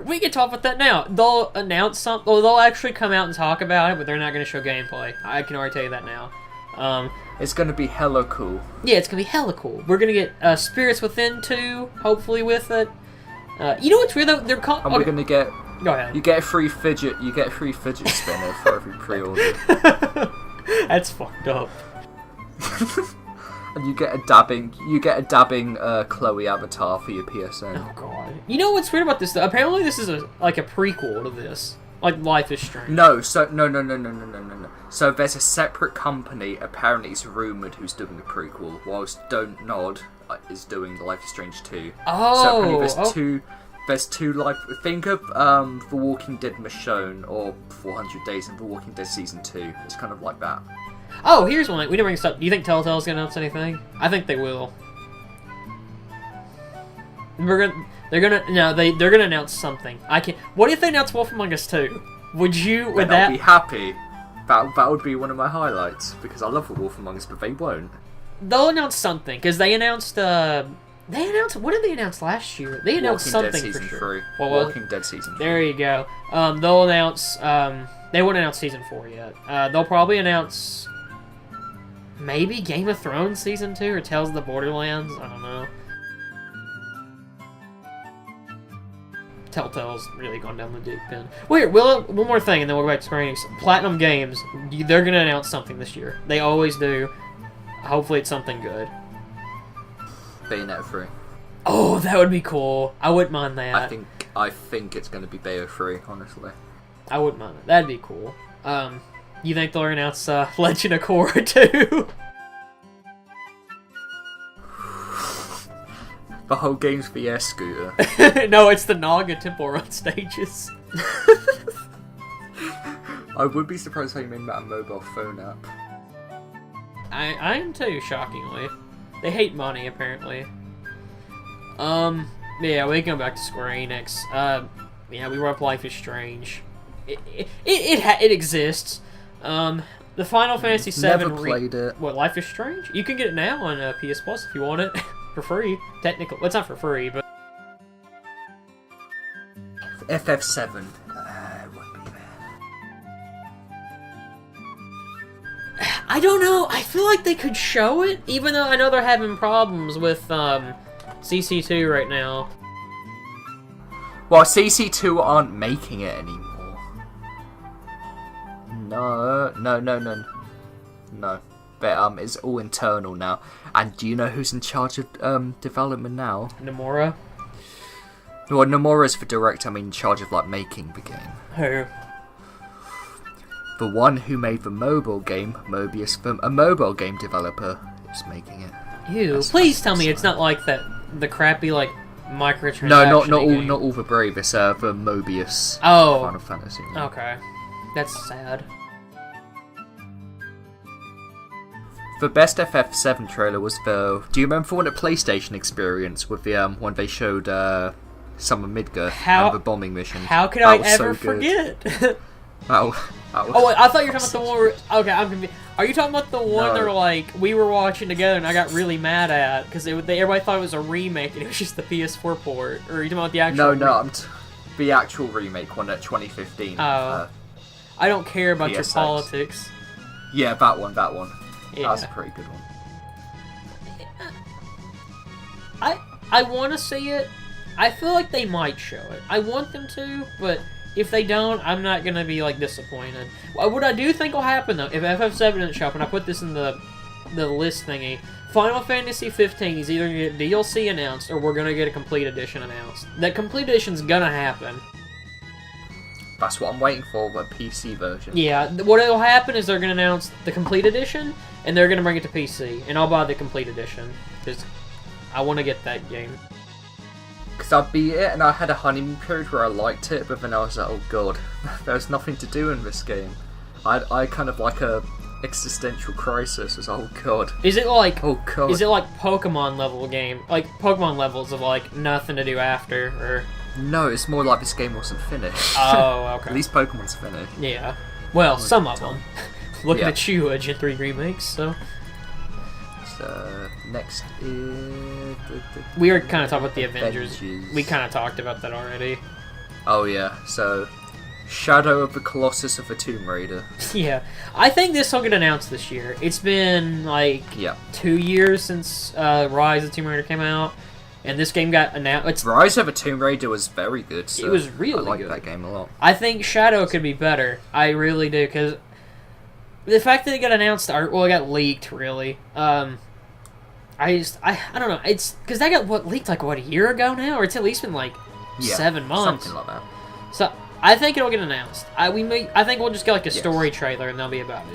We can talk about that now. They'll announce something. Or they'll actually come out and talk about it, but they're not going to show gameplay. I can already tell you that now. It's going to be hella cool. Yeah, it's going to be hella cool. We're going to get Spirits Within 2, hopefully, with it. You know what's weird though? They're and we're going to get. Go ahead. You get a free fidget spinner for every pre-order. That's fucked up. And you get a dabbing Chloe avatar for your PSN. Oh god. You know what's weird about this though? Apparently this is like a prequel to this. Like Life is Strange. No. No. So there's a separate company, apparently it's rumoured, who's doing the prequel, whilst Don't Nod is doing the Life is Strange 2. Oh, so apparently there's two life. Think of The Walking Dead Michonne or 400 Days in The Walking Dead Season 2. It's kind of like that. Oh, here's one. We didn't bring this up. Do you think Telltale's gonna announce anything? I think they will. They're gonna announce something. What if they announce Wolf Among Us 2? Would that be happy? That would be one of my highlights, because I love The Wolf Among Us, but they won't. They'll announce something, because they announced what did they announce last year? They announced something for sure. Walking Dead Season 3. There you go. They'll announce they won't announce Season 4 yet. They'll probably announce maybe Game of Thrones Season 2 or Tales of the Borderlands. I don't know. Telltale's really gone down the deep end. Wait, one more thing, and then we'll go back to Square Enix. Platinum Games, they're gonna announce something this year. They always do. Hopefully it's something good. Bayonetta 3. Oh, that would be cool. I wouldn't mind that. I think it's gonna be Bayo 3, honestly. I wouldn't mind it. That'd be cool. You think they'll announce Legend of Korra 2? The whole game's the air scooter. No, it's the Naga Temple Run stages. I would be surprised how you made that a mobile phone app. I am too, shockingly. They hate money, apparently. Yeah, we can go back to Square Enix. Yeah, we were up Life is Strange. It exists. The Final Fantasy VII... Never played it. What, Life is Strange? You can get it now on PS Plus if you want it. For free. Technically. Well, it's not for free, but... FF7. It wouldn't be bad. I don't know. I feel like they could show it, even though I know they're having problems with CC2 right now. Well, CC2 aren't making it anymore. No. But it's all internal now. And do you know who's in charge of development now? Nomura? Well, Nomura's the director, in charge of, making the game. Who? The one who made the mobile game, Mobius, a mobile game developer, is making it. Ew. Please tell me it's not like that, the crappy, microtransaction. No, not all the Brave, it's the Mobius. Oh. Final Fantasy. Okay. That's sad. The best FF7 trailer was the... Do you remember the one at PlayStation Experience with the when they showed Summer Midgar and the bombing mission? How could I ever forget? Oh, wait, I thought you were talking about the one where... Okay, I'm confused. Are you talking about the one that we were watching together and I got really mad at because everybody thought it was a remake and it was just the PS4 port? Or are you talking about the actual... No, the actual remake one at 2015. Oh. I don't care about PSX. your politics. Yeah, that one. Yeah. That's a pretty good one. I want to see it. I feel like they might show it. I want them to, but if they don't, I'm not going to be, disappointed. What I do think will happen, though, if FF7 doesn't show up, and I put this in the list thingy, Final Fantasy 15 is either going to get DLC announced, or we're going to get a Complete Edition announced. That Complete Edition's going to happen. That's what I'm waiting for, the PC version. Yeah, what will happen is they're going to announce the Complete Edition, and they're going to bring it to PC, and I'll buy the Complete Edition, because I want to get that game. Because I beat it, and I had a honeymoon period where I liked it, but then I was like, oh god, there's nothing to do in this game. I kind of like a existential crisis, was oh god. Is it like... Oh god. Is it like Pokemon level game? Like, Pokemon levels of, nothing to do after, or... No, it's more like this game wasn't finished. Oh, okay. At least Pokemon's finished. Yeah. Well, some of them. Look Yeah. at you, Gen 3 remakes, so... So, next is... We were kind of talking about the Avengers. We kind of talked about that already. Oh yeah, so... Shadow of the Colossus of the Tomb Raider. Yeah. I think this will get announced this year. It's been, 2 years since Rise of the Tomb Raider came out. And this game got announced. Rise of the Tomb Raider was very good. So it was really I good. like that game a lot. I think Shadow could be better. I really do, because the fact that it got announced, it got leaked, really. I don't know. It's because that got leaked a year ago now, or it's at least been 7 months. Something like that. So I think it'll get announced. I think we'll just get a story trailer, and that'll be about it.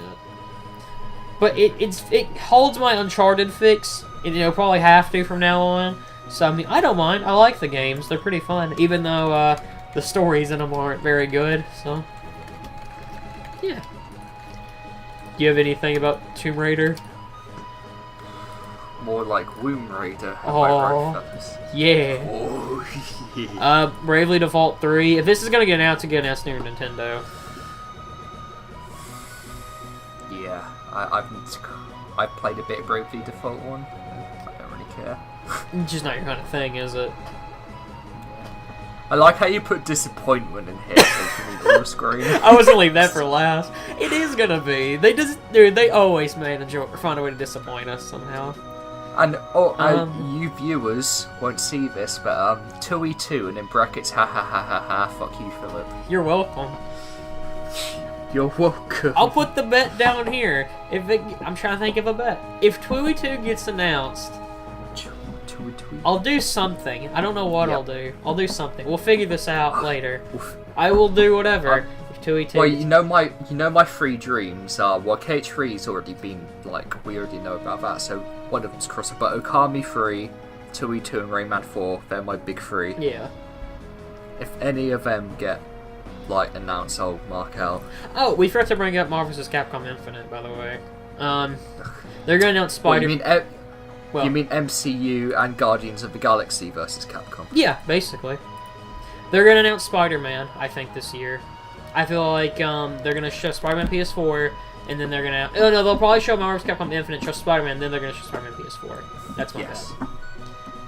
But it holds my Uncharted fix. It'll probably have to from now on. So, I don't mind. I like the games. They're pretty fun, even though the stories in them aren't very good, so... Yeah. Do you have anything about Tomb Raider? More like Womb Raider. Oh, yeah. Oh, yeah. Bravely Default 3. If this is gonna get announced, near Nintendo. Yeah, I've played a bit of Bravely Default 1. I don't really care. It's just not your kind of thing, is it? I like how you put disappointment in here so on the screen. I was gonna leave that for last. It is gonna be. They always find a way to disappoint us somehow. And you viewers won't see this, but 2E2 and in brackets, ha ha ha ha ha. Fuck you, Philip. You're welcome. You're welcome. I'll put the bet down here. I'm trying to think of a bet. If 2E2 gets announced, I'll do something. I don't know what I'll do. I'll do something. We'll figure this out later. I will do whatever. If 2E2. Well, you know my three dreams are. Well, K3's already been we already know about that. So one of them's crossover. But Okami 3, 2E2, and Rayman 4. They're my big three. Yeah. If any of them get announced, I'll mark out. Oh, we forgot to bring up Marvel vs. Capcom Infinite, by the way. They're gonna announce Spider. You mean MCU and Guardians of the Galaxy versus Capcom? Yeah, basically. They're gonna announce Spider-Man, I think, this year. I feel like they're gonna show Spider-Man PS4, and then they're gonna... Oh no, they'll probably show Marvel vs. Capcom Infinite, show Spider-Man, and then they're gonna show Spider-Man PS4. That's my bet.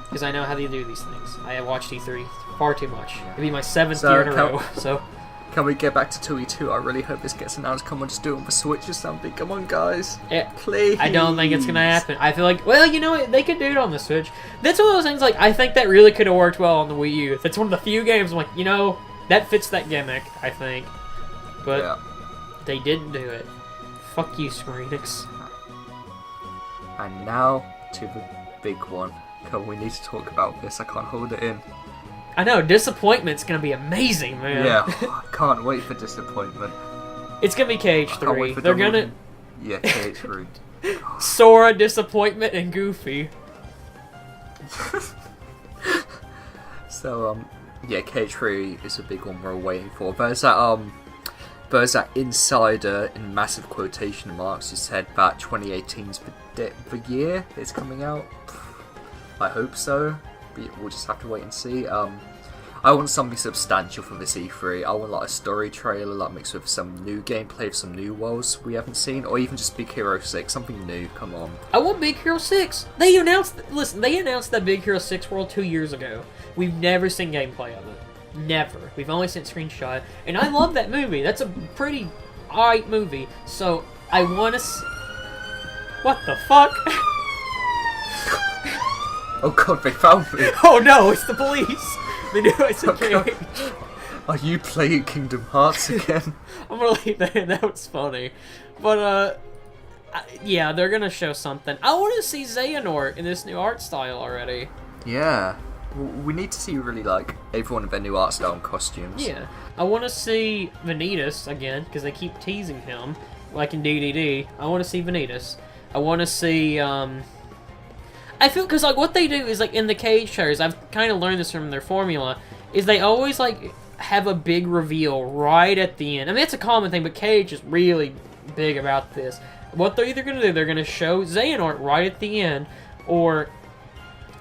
Because I know how they do these things. I have watched E3 far too much. It'll be my 7th year in a row, so... Can we get back to 2E2? I really hope this gets announced. Come on, just do it on the Switch or something. Come on, guys. Yeah, please. I don't think it's gonna happen. I feel like, well, you know what? They could do it on the Switch. That's one of those things, I think that really could have worked well on the Wii U. That's one of the few games I'm like, that fits that gimmick, I think. But, They didn't do it. Fuck you, Square Enix. And now to the big one. Come, we need to talk about this. I can't hold it in. I know, Disappointment's gonna be amazing, man. Yeah, I can't wait for Disappointment. It's gonna be KH3. They're gonna... Yeah, KH3. Sora, Disappointment, and Goofy. So, yeah, KH3 is a big one we're waiting for. There's that insider, in massive quotation marks, who said that 2018's the year it's coming out. I hope so. But we'll just have to wait and see. I want something substantial for this E3. I want like a story trailer, like mixed with some new gameplay of some new worlds we haven't seen, or even just Big Hero 6, something new. Come on. I want Big Hero 6. They announced that Big Hero 6 world 2 years ago. We've never seen gameplay of it. Never. We've only seen screenshot, and I love that movie. That's a pretty alright movie. So I want to. What the fuck? Oh god, they found me. Oh no, it's the police. They knew I said KH. Are you playing Kingdom Hearts again? I'm gonna leave that in. That was funny. But, yeah, they're gonna show something. I want to see Xehanort in this new art style already. Yeah. We need to see really, like, everyone in their new art style and costumes. Yeah. I want to see Vanitas again, because they keep teasing him, like in DDD. I want to see Vanitas. I want to see, I feel, because, like, what they do is, like, in the cage trailers, I've kind of learned this from their formula, is they always, like, have a big reveal right at the end. I mean, it's a common thing, but Cage is really big about this. What they're either going to do, they're going to show Xehanort right at the end, or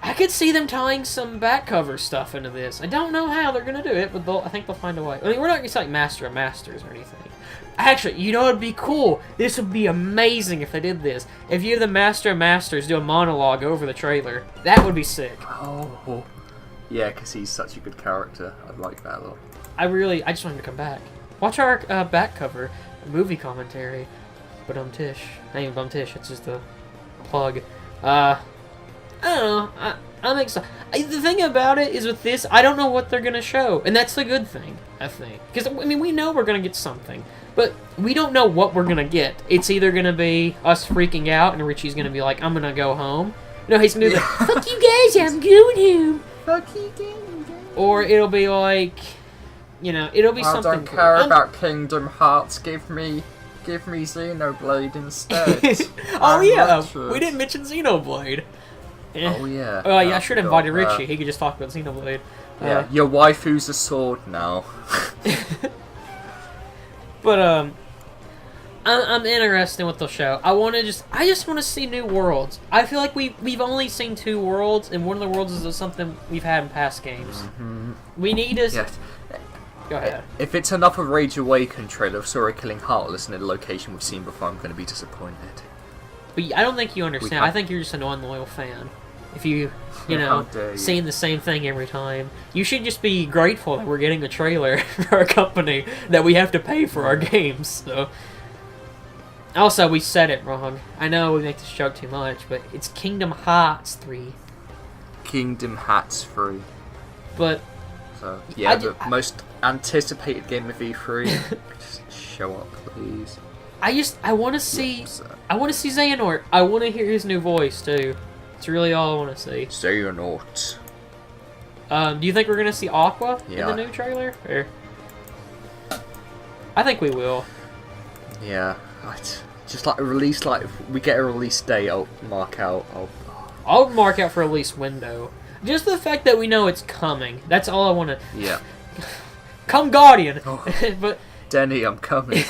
I could see them tying some back cover stuff into this. I don't know how they're going to do it, but I think they'll find a way. I mean, we're not going to say, like, Master of Masters or anything. Actually, you know what would be cool? This would be amazing if they did this. If you have the Master of Masters do a monologue over the trailer. That would be sick. Oh. Yeah, because he's such a good character. I'd like that a lot. I just want him to come back. Watch our back cover, movie commentary. Tish. Not even Tish, it's just a plug. I don't know. I'm excited. The thing about it is with this, I don't know what they're going to show. And that's the good thing, I think. Because, I mean, we know we're going to get something. But we don't know what we're going to get. It's either going to be us freaking out and Richie's going to be like, I'm going to go home. No, he's going to be like, fuck you guys, I'm going home. Fuck you guys. Or it'll be like, you know, it'll be something. I don't care about Kingdom Hearts. Give me Xenoblade instead. Oh yeah, we didn't mention Xenoblade. Oh yeah. Oh yeah, I should have invited Richie. He could just talk about Xenoblade. Yeah, your waifu's a sword now. But I'm interested in what they'll show. I just want to see new worlds. I feel like we've only seen 2 worlds, and one of the worlds is something we've had in past games. Mm-hmm. We need to. Yes. Go ahead. If it's another Rage Awaken trailer of Sora killing Heartless in a location we've seen before, I'm going to be disappointed. But I don't think you understand. I think you're just an unloyal fan. If you know, seeing the same thing every time. You should just be grateful that we're getting a trailer for our company that we have to pay for our games. So. Also, we said it wrong. I know we make this joke too much, but it's Kingdom Hearts 3. Kingdom Hearts 3. But... So, yeah, the most anticipated game of E3. Just show up, please. I want to see... I want to see Xehanort. I want to hear his new voice, too. It's really all I want to see. Xehanort. Do you think we're going to see Aqua in the new trailer? Or... I think we will. Yeah. Just like a release, like if we get a release date, I'll mark out. I'll mark out for a release window. Just the fact that we know it's coming. That's all I want to. Yeah. Come Guardian. Oh. But Denny, I'm coming.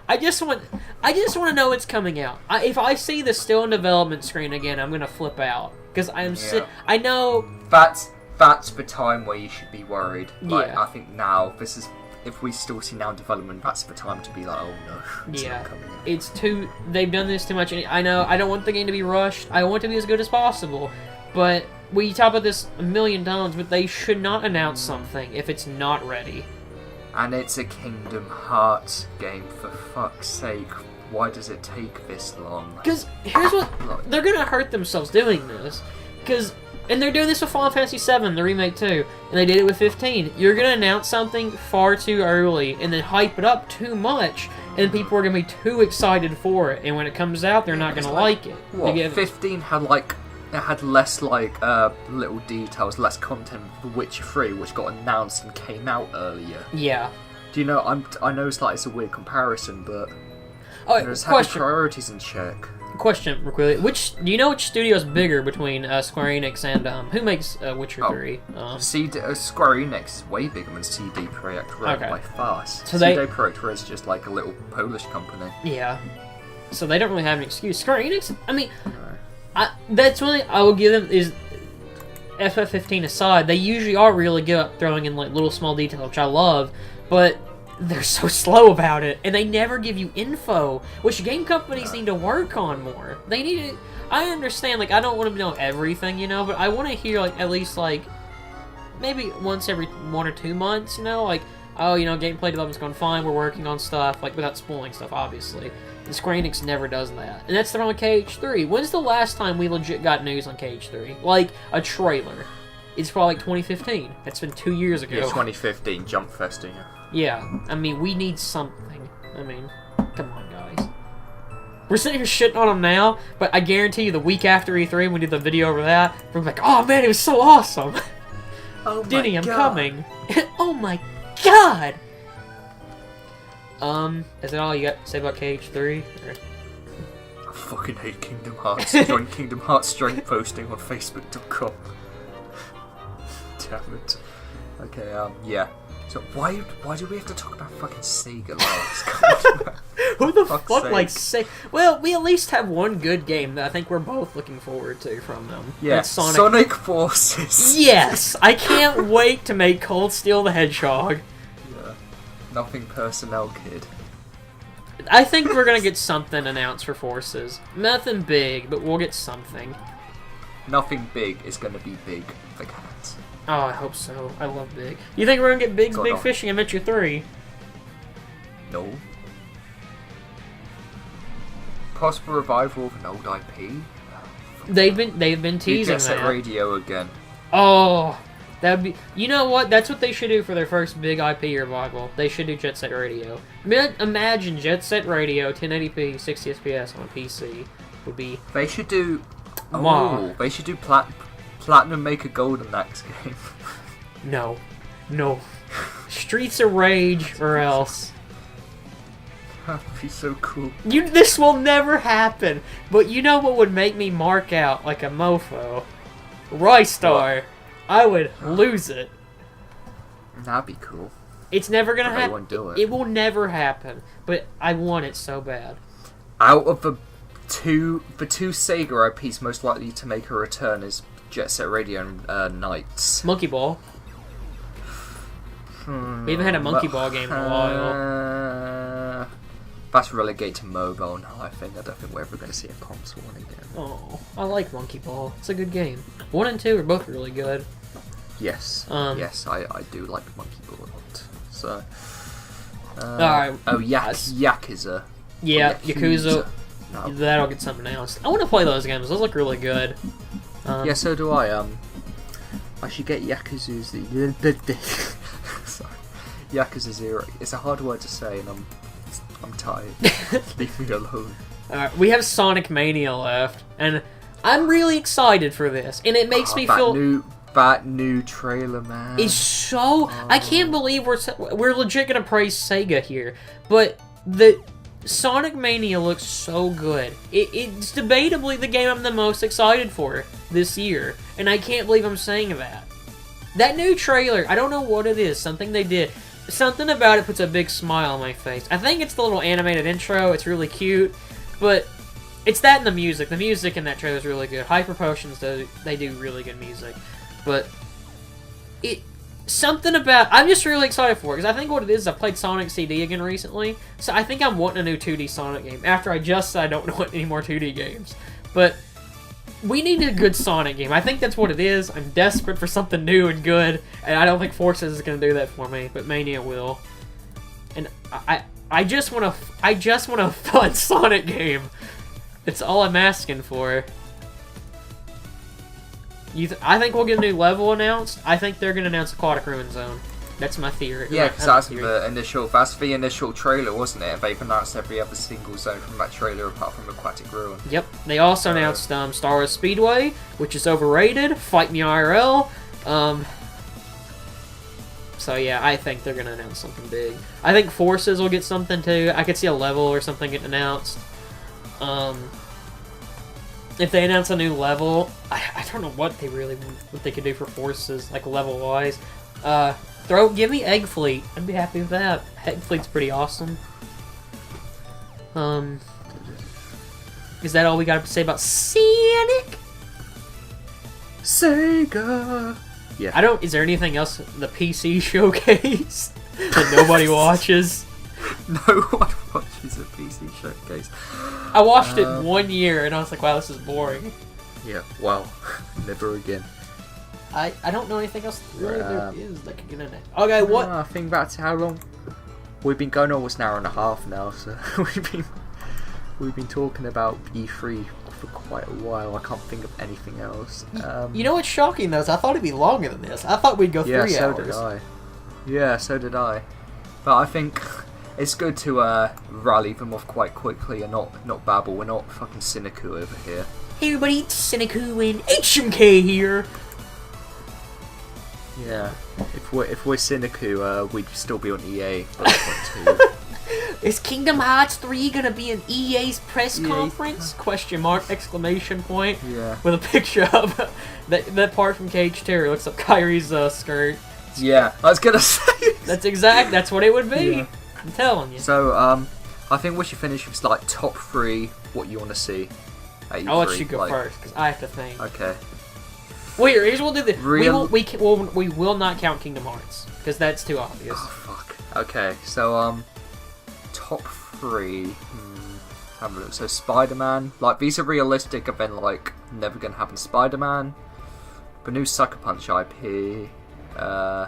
I just want to know it's coming out. If I see the still in development screen again, I'm gonna flip out because I know that's the time where you should be worried. Like, I think now this is. If we still see now development, that's the time to be like, oh no, it's not coming in. It's too. They've done this too much. I know. I don't want the game to be rushed. I want it to be as good as possible. But we talk about this a million times. But they should not announce something if it's not ready. And it's a Kingdom Hearts game, for fuck's sake. Why does it take this long? Because here's what they're gonna hurt themselves doing this. Because And they're doing this with Final Fantasy VII, the remake too, and they did it with 15. You're gonna announce something far too early and then hype it up too much, and people are gonna be too excited for it. And when it comes out, they're not gonna like it. What? 15 had it had less little details, less content for Witcher 3, which got announced and came out earlier. Yeah. Do you know? I know it's it's a weird comparison, but just have your priorities in check. Question, real quickly. Do you know which studio is bigger between Square Enix and who makes Witcher 3? Square Enix is way bigger than CD Projekt Red by far. So CD Projekt Red is just like a little Polish company. Yeah. So they don't really have an excuse. Square Enix, I mean, that's one thing I will give them is FF15 aside, they usually are really good at throwing in like little small details, which I love, but they're so slow about it, and they never give you info, which game companies need to work on more. They need to... I understand, like, I don't want to know everything, you know, but I want to hear, like, at least, like, maybe once every 1 or 2 months, you know, like, oh, you know, gameplay development's going fine, we're working on stuff, like, without spoiling stuff, obviously. And Square Enix never does that. And that's the problem with KH3. When's the last time we legit got news on KH3? Like, a trailer. It's probably like 2015. That's been 2 years ago. Yeah, 2015, Jump Fest, Yeah, I mean, we need something. I mean, come on, guys. We're sitting here shitting on them now, but I guarantee you the week after E3, when we did the video over that, we're like, oh man, it was so awesome! Oh my Denny, I'm God. coming! Oh my god! Is that all you got to say about KH3? I fucking hate Kingdom Hearts. Join Kingdom Hearts strength posting on Facebook.com. Damn it. Okay, yeah. So why do we have to talk about fucking Sega last? Who the fuck likes Sega? Well, we at least have one good game that I think we're both looking forward to from them. Yeah, that's Sonic Forces. Yes! I can't wait to make Cold Steel the Hedgehog. Yeah. Nothing personnel, kid. I think we're gonna get something announced for Forces. Nothing big, but we'll get something. Nothing big is gonna be big for cats. Oh, I hope so. I love Big. You think we're gonna get Big's Big Fishing Adventure 3? No. Possible revival of an old IP? They've been teasing Jet Set that. Radio again. Oh, that'd be... You know what? That's what they should do for their first big IP revival. They should do Jet Set Radio. Imagine Jet Set Radio, 1080p, 60 FPS on a PC. Would be... They should do... Wow. They should do Platinum Make a Golden Axe game. No. No. Streets of Rage or else. That'd be so cool. This will never happen. But you know what would make me mark out like a mofo? Rystar. I would lose it. That'd be cool. It's never gonna But they happen. won't do it. It will never happen. But I want it so bad. Out of the two Sega IPs most likely to make a return is Jet Set Radio and Knights. Monkey Ball. We haven't had a Monkey Ball game in a while. That's relegated to mobile now, I think. I don't think we're ever going to see a console one again. Oh, I like Monkey Ball. It's a good game. 1 and 2 are both really good. Yes. Yes, I do like Monkey Ball a lot. So. Alright. Oh, Yakuza. Yeah, Yakuza. Yakuza. That'll get something else. I want to play those games. Those look really good. Yeah, so do I. I should get Yakuza. Sorry. Yakuza 0. It's a hard word to say, and I'm tired. Leave me alone. Alright, we have Sonic Mania left, and I'm really excited for this. And it makes me feel... That new trailer, man. It's so... I can't believe we're legit gonna praise Sega here, but the... Sonic Mania looks so good. It's debatably the game I'm the most excited for this year, and I can't believe I'm saying that. That new trailer, I don't know what it is, something they did. Something about it puts a big smile on my face. I think it's the little animated intro, it's really cute, but it's that and the music. The music in that trailer is really good. Hyper Potions, they do really good music, but something about... I'm just really excited for it, because I think what it is, I played Sonic CD again recently, so I think I'm wanting a new 2D Sonic game, after I just said I don't want any more 2D games. But we need a good Sonic game. I think that's what it is. I'm desperate for something new and good, and I don't think Forces is going to do that for me, but Mania will. And I just want a fun Sonic game. That's all I'm asking for. I think we'll get a new level announced. I think they're gonna announce Aquatic Ruin Zone. That's my theory. Yeah, because that's the initial trailer, wasn't it? And they've announced every other single zone from that trailer apart from Aquatic Ruin. Yep. They also announced Star Wars Speedway, which is overrated. Fight Me IRL. So yeah, I think they're gonna announce something big. I think Forces will get something too. I could see a level or something getting announced. If they announce a new level, I don't know what they could do for Forces, like level wise. Give me Egg Fleet. I'd be happy with that. Egg Fleet's pretty awesome. Is that all we got to say about Sonic? Sega. Yeah. Is there anything else the PC showcase that nobody watches? No one watches a PC showcase. I watched it 1 year and I was like, wow, this is boring. Yeah. Well, never again. I don't know anything else really there is that could get in it. Okay, what? I think that's how long we've been going. Almost an hour and a half now, so we've been talking about E3 for quite a while. I can't think of anything else. You know what's shocking though? Is I thought it'd be longer than this. I thought we'd go 3 hours. Yeah, so did I. But I think it's good to rally them off quite quickly and not babble. We're not fucking cynical over here. Hey everybody, it's cynical and HMK here. Yeah, if we're cynical, we'd still be on EA. Is Kingdom Hearts 3 gonna be an EA's press conference? Question mark! Exclamation point! Yeah. With a picture of that part from Cage Terror looks like Kyrie's skirt. Yeah, I was gonna say. That's what it would be. Yeah. I'm telling you. So I think we should finish with like top 3 what you want to see. I'll let you go first because I have to think. Okay. Wait, here's what we'll do this. We will not count Kingdom Hearts because that's too obvious. Oh fuck. Okay, so top 3. Have a look. So Spider-Man, like these are realistic. I've been like never gonna happen. Spider-Man, the new Sucker Punch IP. I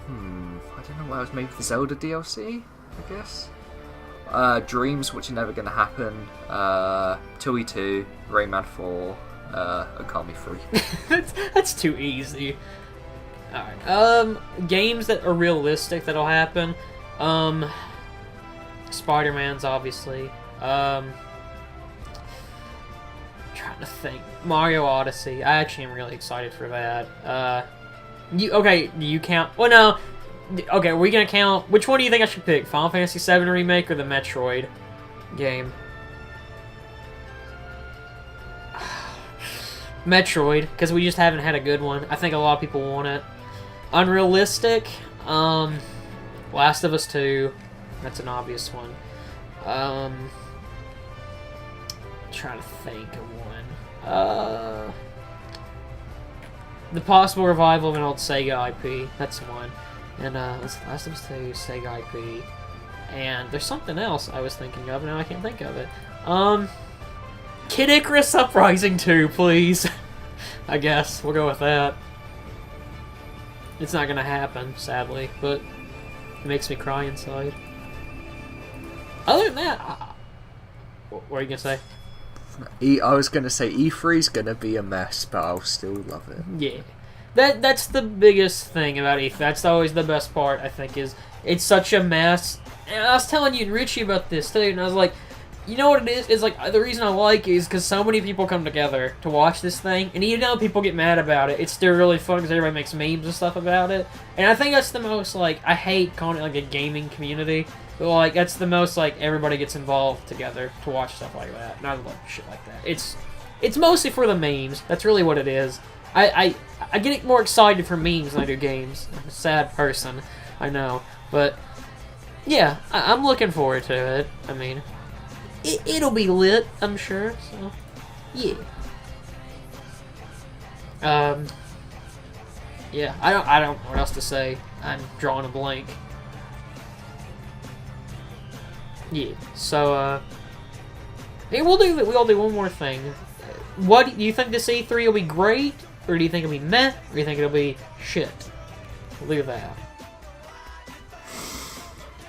don't know what else. Maybe the Zelda DLC. I guess. Dreams, which are never gonna happen. Tui 2, Rayman 4. Okami 3. that's too easy. Alright. Games that are realistic that'll happen. Spider-Man's obviously. Trying to think. Mario Odyssey. I actually am really excited for that. Do you count? Well, no. Okay, are we gonna count? Which one do you think I should pick? Final Fantasy VII Remake or the Metroid game? Metroid, because we just haven't had a good one. I think a lot of people want it. Unrealistic, Last of Us 2. That's an obvious one. Trying to think of one. The possible revival of an old Sega IP. That's one. And Last of Us 2, Sega IP. And there's something else I was thinking of, now I can't think of it. Kid Icarus Uprising 2, please. I guess. We'll go with that. It's not gonna happen, sadly, but it makes me cry inside. Other than that, what are you gonna say? I was gonna say E3's gonna be a mess, but I'll still love it. Yeah. That's the biggest thing about E3. That's always the best part, I think, is it's such a mess. And I was telling you and Richie about this, too, and I was like, you know what it is? It's like, the reason I like it is because so many people come together to watch this thing, and even though people get mad about it, it's still really fun because everybody makes memes and stuff about it. And I think that's the most, like, I hate calling it, like, a gaming community, but, like, that's the most, like, everybody gets involved together to watch stuff like that, and I love shit like that. It's mostly for the memes. That's really what it is. I get more excited for memes than I do games. I'm a sad person, I know, but, yeah, I'm looking forward to it. I mean... It'll be lit, I'm sure, so, yeah. Yeah, I don't know what else to say. I'm drawing a blank. Yeah, so, hey, we'll do one more thing. What, do you think this E3 will be great, or do you think it'll be meh, or do you think it'll be shit? Leave that.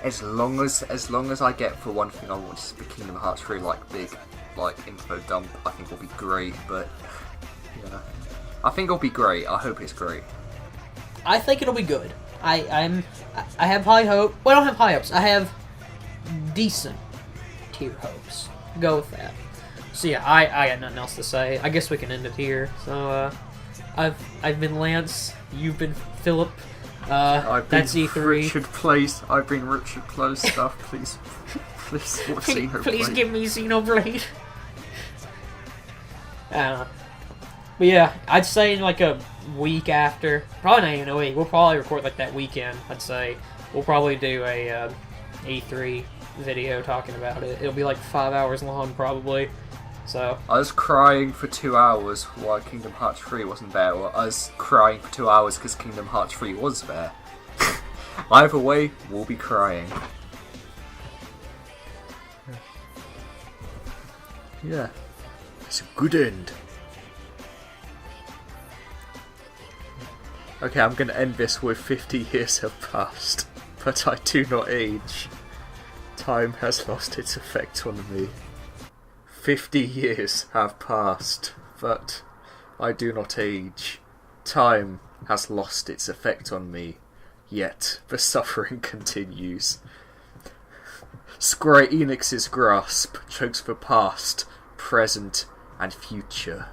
As long as I get, for one thing, I want the Kingdom Hearts 3 like big, like info dump, I think will be great. But Yeah. I think it'll be great. I hope it's great. I think it'll be good. I have high hope. Well, I don't have high hopes. I have decent tier hopes. Go with that. So yeah, I got nothing else to say. I guess we can end it here. So I've been Lance. You've been Philip. That's E3. Richard plays. I've been Richard Close stuff. Please watch Xenoblade. Please give me Xenoblade. But yeah, I'd say in like a week after, probably not even a week. We'll probably record like that weekend. I'd say we'll probably do a E3 video talking about it. It'll be like 5 hours long, probably. So I was crying for 2 hours why Kingdom Hearts 3 wasn't there, or I was crying for 2 hours because Kingdom Hearts 3 was there. Either way, we'll be crying. Yeah, it's a good end. Okay, I'm going to end this with 50 years have passed, but I do not age. Time has lost its effect on me. 50 years have passed, but I do not age. Time has lost its effect on me, yet the suffering continues. Square Enix's grasp chokes the past, present, and future.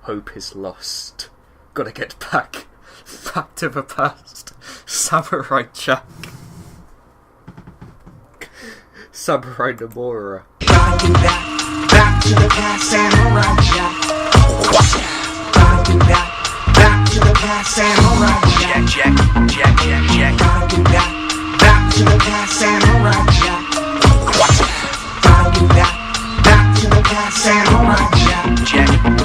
Hope is lost. Gotta get back to the past. Samurai Jack. Samurai Nomura. Gotta do that. Back to the past, Samurai Jack. Gotta do that. Back to the past, Samurai Jack. Gotta do that. Back to the past, Samurai Jack. Gotta do that. Back to the past, Samurai Jack.